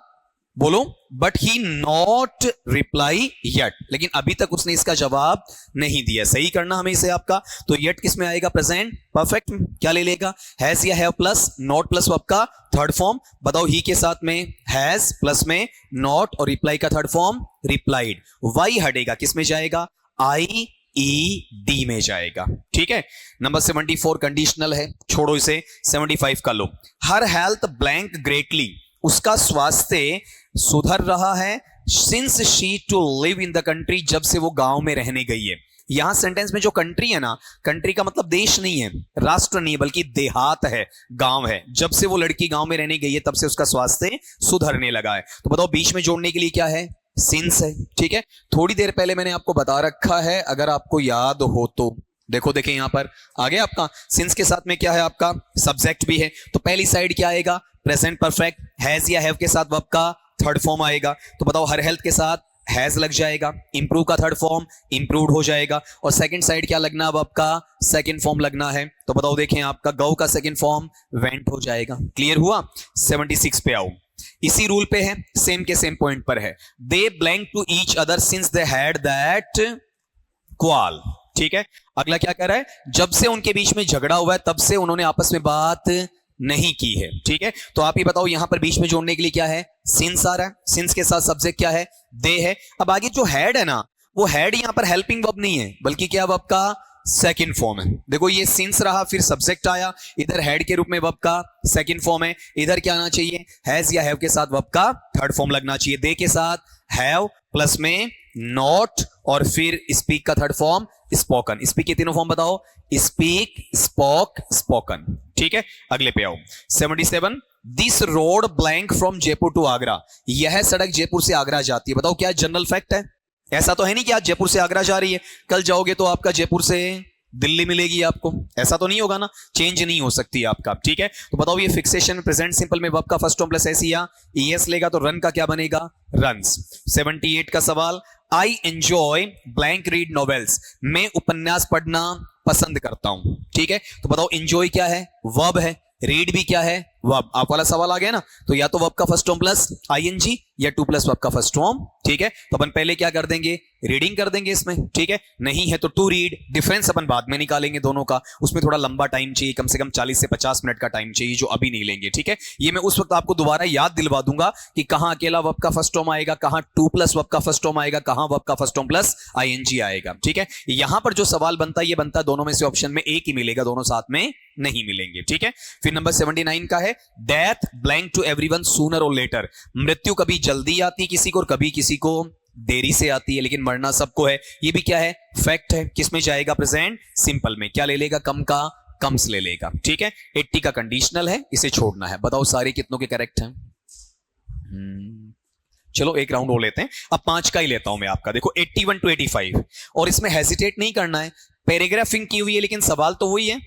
Speaker 1: बोलो, but he not reply yet, लेकिन अभी तक उसने इसका जवाब नहीं दिया। सही करना हमें इसे आपका। तो यट किस में आएगा, प्रेजेंट परफेक्ट में, क्या ले लेगा, हैज या हैव प्लस नॉट प्लस आपका थर्ड फॉर्म। बताओ ही के साथ में हैज प्लस में नॉट और रिप्लाई का थर्ड फॉर्म रिप्लाइड। वाई हटेगा, किस में जाएगा, IED में जाएगा, ठीक है। नंबर 74 कंडीशनल है, छोड़ो इसे। 75 का लो, हर हेल्थ ब्लैंक ग्रेटली, उसका स्वास्थ्य सुधर रहा है, since she to live in the country, जब से वो गांव में रहने गई है। यहां सेंटेंस में जो कंट्री है ना, कंट्री का मतलब देश नहीं है, राष्ट्र नहीं है, बल्कि देहात है, गांव है। जब से वो लड़की गांव में रहने गई है तब से उसका स्वास्थ्य सुधरने लगा है। तो बताओ बीच में जोड़ने के लिए क्या है, सिंस है, ठीक है। थोड़ी देर पहले मैंने आपको बता रखा है, अगर आपको याद हो तो देखो, देखिए यहां पर आ गया आपका सिंस के साथ में क्या है आपका, सब्जेक्ट भी है। तो पहली साइड क्या आएगा, प्रेजेंट परफेक्ट, हैज या हैव के साथ वर्ब का थर्ड फॉर्म आएगा। तो बताओ हर हेल्थ के साथ हैज लग जाएगा, इंप्रूव का थर्ड फॉर्म इंप्रूव्ड हो जाएगा, और सेकंड साइड क्या लगना, अब आपका सेकंड फॉर्म लगना है। तो बताओ देखें आपका गौ का सेकंड फॉर्म वेंट हो जाएगा। क्लियर हुआ। 76 पे आओ, इसी रूल पे है, सेम के सेम पॉइंट पर है। They blank to each other since they had that quarrel, ठीक है। अगला क्या कह रहा है, जब से उनके बीच में झगड़ा हुआ है तब से उन्होंने आपस में बात नहीं की है, ठीक है। तो आप ये बताओ यहां पर बीच में जोड़ने के लिए क्या है, सिंस आ रहा है, सिंस के साथ सब्जेक्ट क्या है, दे है। अब आगे जो हैड है ना, वो हैड यहां पर हेल्पिंग वर्ब नहीं है, बल्कि क्या वर्ब का सेकंड फॉर्म है। देखो ये सिंस रहा, फिर सब्जेक्ट आया, इधर हेड के रूप में वर्ब का सेकंड फॉर्म है। इधर क्या आना चाहिए, हैज या हैव के साथ वर्ब का थर्ड फॉर्म लगना चाहिए। दे के साथ हैव प्लस में नॉट, और फिर स्पीक का थर्ड फॉर्म स्पोकन। स्पीक के तीनों फॉर्म बताओ, स्पीक, स्पोक, स्पोकन, ठीक है। अगले पे आओ, 77, this road blank from Jaipur to Agra, यह सड़क जयपुर से आगरा जाती है। बताओ क्या जनरल फैक्ट है, ऐसा तो है नहीं कि आज जयपुर से आगरा जा रही है, कल जाओगे तो आपका जयपुर से दिल्ली मिलेगी आपको, ऐसा तो नहीं होगा ना, चेंज नहीं हो सकती आपका, ठीक है। तो बताओ ये फिक्सेशन प्रेजेंट सिंपल में वर्ब का फर्स्ट फॉर्म प्लस एस या ईएस लेगा, तो रन का क्या बनेगा, रन्स। 78 का सवाल, I enjoy blank read novels, मैं उपन्यास पढ़ना पसंद करता हूं, ठीक है। तो बताओ एंजॉय क्या है, वर्ब है, रीड भी क्या है, वर्ब। आप वाला सवाल आ गया ना, तो या तो वर्ब का फर्स्ट फॉर्म प्लस आईएनजी या टू प्लस वर्ब का फर्स्ट फॉर्म, ठीक है। तो अपन पहले क्या कर देंगे, रीडिंग कर देंगे इसमें, ठीक है। नहीं है तो टू रीड, डिफरेंस अपन बाद में निकालेंगे दोनों का, उसमें थोड़ा लंबा टाइम चाहिए, कम से कम 40 से 50 मिनट का टाइम चाहिए, जो अभी नहीं लेंगे, ठीक है। ये मैं उस वक्त आपको दोबारा याद दिलवा दूंगा कि कहां अकेला वर्ब का फर्स्ट फॉर्म आएगा, कहां टू प्लस वर्ब का फर्स्ट फॉर्म आएगा, कहां वर्ब का फर्स्ट फॉर्म प्लस आईएनजी आएगा, ठीक है। यहां पर जो सवाल बनता है, ये बनता है दोनों में से ऑप्शन में एक ही मिलेगा, दोनों साथ में नहीं मिलेंगे, ठीक है। फिर नंबर 79 का है, death blank to everyone sooner or later, मृत्यु कभी जल्दी आती है किसी को और कभी किसी को देरी से आती है, लेकिन मरना सबको है। ये भी क्या है, फैक्ट है। किसमें जाएगा, प्रेजेंट सिंपल में, क्या ले लेगा, कम का कम्स ले लेगा, ठीक है। 80 का कंडीशनल है, इसे छोड़ना है। बताओ सारे कितनों के करेक्ट हैं, चलो एक राउंड हो लेते हैं। अब 5 का ही लेता हूं मैं आपका, देखो 81 to 85, और इसमें हेजिटेट नहीं करना है, पैराग्राफिंग की हुई है, लेकिन सवाल तो वही है,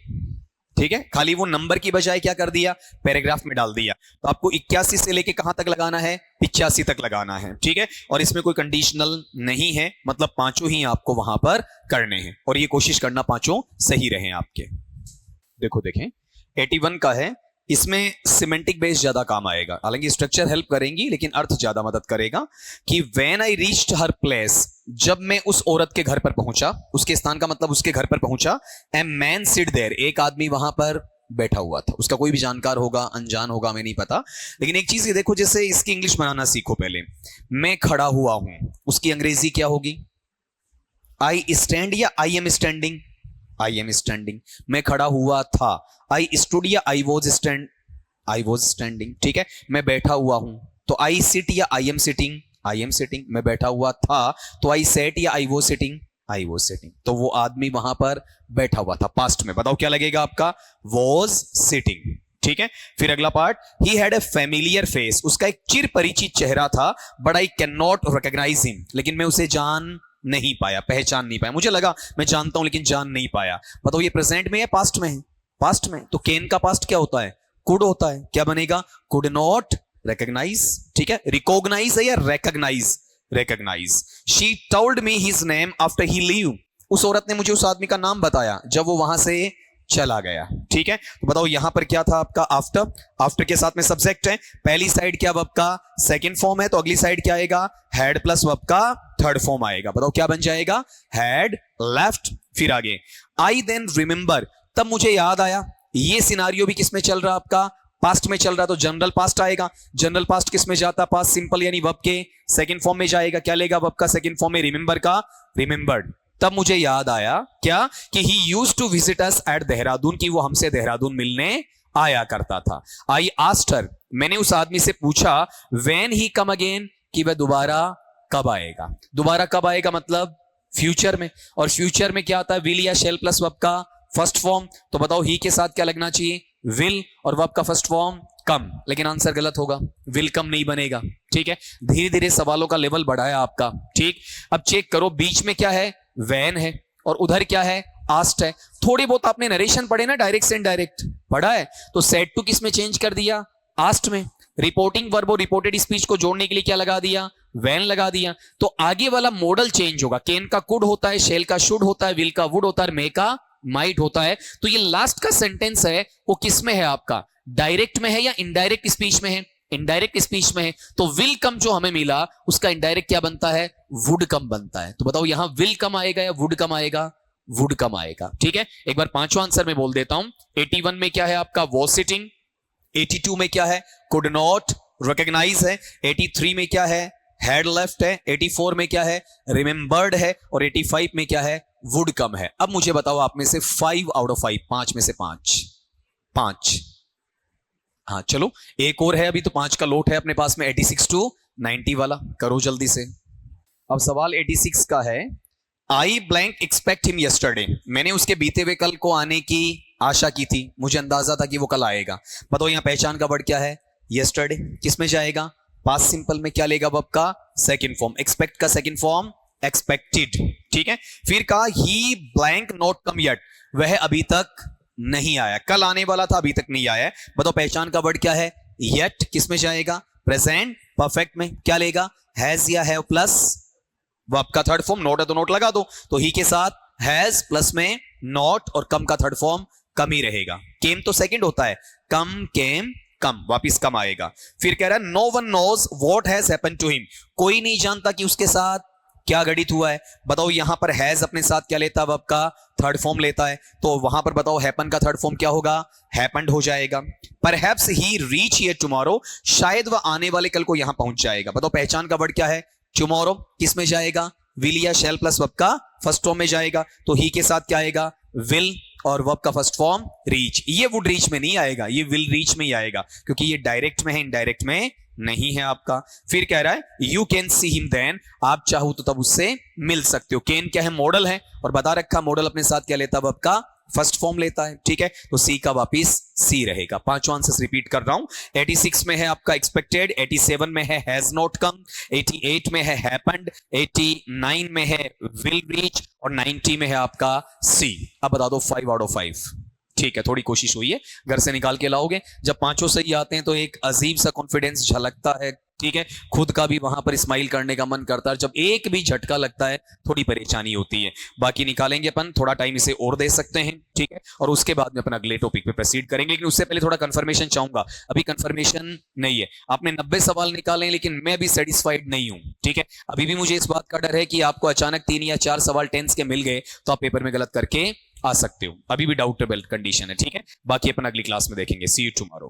Speaker 1: ठीक है। खाली वो नंबर की बजाय क्या कर दिया, पैराग्राफ में डाल दिया। तो आपको 81 से लेके कहां तक लगाना है, 85 तक लगाना है, ठीक है। और इसमें कोई कंडीशनल नहीं है, मतलब पांचों ही आपको वहां पर करने हैं, और ये कोशिश करना पांचों सही रहे आपके। देखो देखें 81 का है, इसमें सिमेंटिक बेस ज्यादा काम आएगा, हालांकि स्ट्रक्चर हेल्प करेंगी लेकिन अर्थ ज्यादा मदद करेगा। कि when I reached her place, जब मैं उस औरत के घर पर पहुंचा, उसके स्थान का मतलब उसके घर पर पहुंचा, ए मैन सिट देयर, एक आदमी वहां पर बैठा हुआ था। उसका कोई भी जानकार होगा, अनजान होगा, हमें नहीं पता। लेकिन एक चीज ये देखो, जैसे इसकी इंग्लिश बनाना सीखो पहले। मैं खड़ा हुआ हूं, उसकी अंग्रेजी क्या होगी? आई स्टैंड या I am standing? I am standing. मैं खड़ा हुआ था, आई स्टूड या I was stand? I was standing. ठीक है। मैं बैठा हुआ हूं, तो आई सिट या I am sitting? I am sitting. मैं बैठा हुआ था, तो आई सेट या I was sitting? I was sitting. तो वो आदमी वहां पर बैठा हुआ था, पास्ट में। बताओ क्या लगेगा आपका? Was sitting. ठीक है। फिर अगला part, he had a familiar face, उसका एक चिर परिचित चेहरा था, but I can not recognise him, लेकिन मैं उसे जान नहीं पाया, पहचान नहीं पाया। मुझे लगा मैं जानता हूं लेकिन जान नहीं पाया। बताओ ये प्रेजेंट में है, पास्ट में है? पास्ट में। तो कैन का पास्ट क्या होता है? कुड होता है। क्या बनेगा? Could not recognise. ठीक है। रिकॉग्नाइज है या recognise? Recognise. She told me his name after he leave, उस औरत ने मुझे उस आदमी का नाम बताया जब वो वहां से चला गया। ठीक है। तो बताओ यहां पर क्या था आपका? आफ्टर। आफ्टर के साथ में सब्जेक्ट है। पहली साइड क्या वर्ब का सेकंड फॉर्म है, तो अगली साइड क्या आएगा? हैड प्लस वर्ब का थर्ड फॉर्म आएगा। बताओ क्या बन जाएगा? Had left. फिर आगे, आई देन रिमेंबर, तब मुझे याद आया। ये सिनारियो भी किसमें चल रहा आपका? पास्ट में चल रहा, तो जनरल पास्ट आएगा। जनरल पास्ट किस में जाता? पास्ट सिंपल यानी वर्ब के सेकंड फॉर्म में जाएगा। क्या लेगा वर्ब का सेकंड फॉर्म में? रिमेंबर का रिमेंबर्ड। तब मुझे याद आया क्या? कि he used to visit us at Dehradun, की वो हमसे देहरादून मिलने आया करता था। आई आस्क्ड हर, मैंने उस आदमी से पूछा, व्हेन ही कम अगेन, कि वह दोबारा कब आएगा। दोबारा कब आएगा मतलब फ्यूचर में, और फ्यूचर में क्या आता है? विल या शेल प्लस वर्ब का फर्स्ट फॉर्म। तो बताओ ही के साथ क्या लगना चाहिए? विल, और वर्ब का फर्स्ट फॉर्म कम। लेकिन आंसर गलत होगा, विल कम नहीं बनेगा। ठीक है। धीरे धीरे सवालों का लेवल बढ़ाया आपका। ठीक। अब चेक करो, बीच में क्या है? वैन है, और उधर क्या है? आस्ट है। थोड़ी बहुत आपने नरेशन पढ़े ना, डायरेक्ट से इनडायरेक्ट पढ़ा है, तो सेड टू किस में चेंज कर दिया? आस्ट में। रिपोर्टिंग वर्ब और रिपोर्टेड स्पीच को जोड़ने के लिए क्या लगा दिया? वैन लगा दिया। तो आगे वाला मॉडल चेंज होगा। केन का कुड होता है, शेल का शुड होता है, विल का वुड होता है, मे का माइट होता है। तो ये लास्ट का सेंटेंस है वो किस में है आपका? डायरेक्ट में है या इनडायरेक्ट स्पीच में है? इनडायरेक्ट स्पीच में है। तो विल कम जो हमें मिला, उसका इनडायरेक्ट क्या बनता है? वुड कम बनता है। तो बताओ यहां विल कम आएगा या वुड कम आएगा? वुड कम आएगा। ठीक है। एक बार पांचवा आंसर में बोल देता हूं। 81 में क्या है आपका? Was sitting. 82 में क्या है? कुड नॉट रिकॉग्नाइज है। 83 में क्या है? हैड लेफ्ट है। 84 में क्या है? रिमेंबर्ड है। और 85 में क्या है? वुड कम है। अब मुझे बताओ आप में से 5 आउट ऑफ 5, 5 में से 5। हाँ चलो, एक और है अभी, तो 5 का लोट है अपने पास में, 86 टू 90 वाला। करो जल्दी से। अब सवाल 86 का है, I blank expect him yesterday, मैंने उसके बीते हुए कल को आने की आशा की थी, मुझे अंदाजा था कि वो कल आएगा। बताओ यहां पहचान का वर्ड क्या है? यस्टरडे। किस में जाएगा? पास्ट सिंपल में क्या लेगा वर्ब का सेकंड फॉर्म? एक्सपेक्ट का सेकंड फॉर्म एक्सपेक्टेड। ठीक है। फिर कहा ही ब्लैंक नॉट कम येट, वह अभी तक नहीं आया, कल आने वाला था अभी तक नहीं आया। बताओ पहचान का वर्ड क्या है? येट। किस में जाएगा? प्रेजेंट परफेक्ट में। क्या लेगा? हैज या हैव प्लस वर्ब का थर्ड फॉर्म, नॉट है तो नॉट लगा दो। तो ही के साथ हैज प्लस में नॉट, और कम का थर्ड फॉर्म कम ही रहेगा। केम तो सेकंड होता है, कम केम कम, वापिस कम आएगा। फिर कह रहा है no one knows what has happened to him, कोई नहीं जानता कि उसके साथ क्या घटित हुआ है। बताओ यहां पर हैज अपने साथ क्या लेता है? वर्ब का थर्ड फॉर्म लेता है। तो वहां पर बताओ हैपन का थर्ड फॉर्म क्या होगा? हैपेंड हो जाएगा। Perhaps he reach here tomorrow, शायद वह आने वाले कल को यहां पहुंच जाएगा। बताओ पहचान का वर्ड क्या है? टुमारो। किस में जाएगा? विल या शैल प्लस वर्ब का फर्स्ट फॉर्म में जाएगा। तो ही के साथ क्या आएगा? विल, और वर्ब का फर्स्ट फॉर्म रीच। ये वुड रीच में नहीं आएगा, ये विल रीच में ही आएगा, क्योंकि ये डायरेक्ट में है, इनडायरेक्ट में नहीं है आपका। फिर कह रहा है you can see him then, आप चाहो तो तब उससे मिल सकते हो। कैन क्या है? मॉडल है, और बता रखा मॉडल अपने साथ क्या लेता है? वर्ब का फर्स्ट फॉर्म लेता है। ठीक है। तो सी का वापिस सी रहेगा। पांचों आंसर रिपीट कर रहा हूं। 86 में है आपका एक्सपेक्टेड, 87 में है हैज नॉट कम, 88 में है हैपेंड, 89 में है विल रीच, और 90 में है आपका सी। अब बता दो 5 आउट ऑफ 5। ठीक है, थोड़ी कोशिश हुई है, घर से निकाल के लाओगे। जब पांचों सही आते हैं तो एक अजीब सा कॉन्फिडेंस झलकता है। ठीक है, खुद का भी वहां पर स्माइल करने का मन करता है। जब एक भी झटका लगता है थोड़ी परेशानी होती है। बाकी निकालेंगे अपन, थोड़ा टाइम इसे और दे सकते हैं। ठीक है, और उसके बाद में अपन अगले टॉपिक पे प्रोसीड करेंगे। लेकिन उससे पहले थोड़ा कंफर्मेशन चाहूंगा। अभी कंफर्मेशन नहीं है, आपने 90 सवाल निकाले, लेकिन मैं भी सेटिस्फाइड नहीं हूं। ठीक ठीक है। अभी भी मुझे इस बात का डर है कि आपको अचानक 3 या 4 सवाल टेंस के मिल गए तो आप पेपर में गलत करके आ सकते हो, अभी भी डाउटेबल कंडीशन है, ठीक है। बाकी अपन अगली क्लास में देखेंगे। सी यू टुमारो।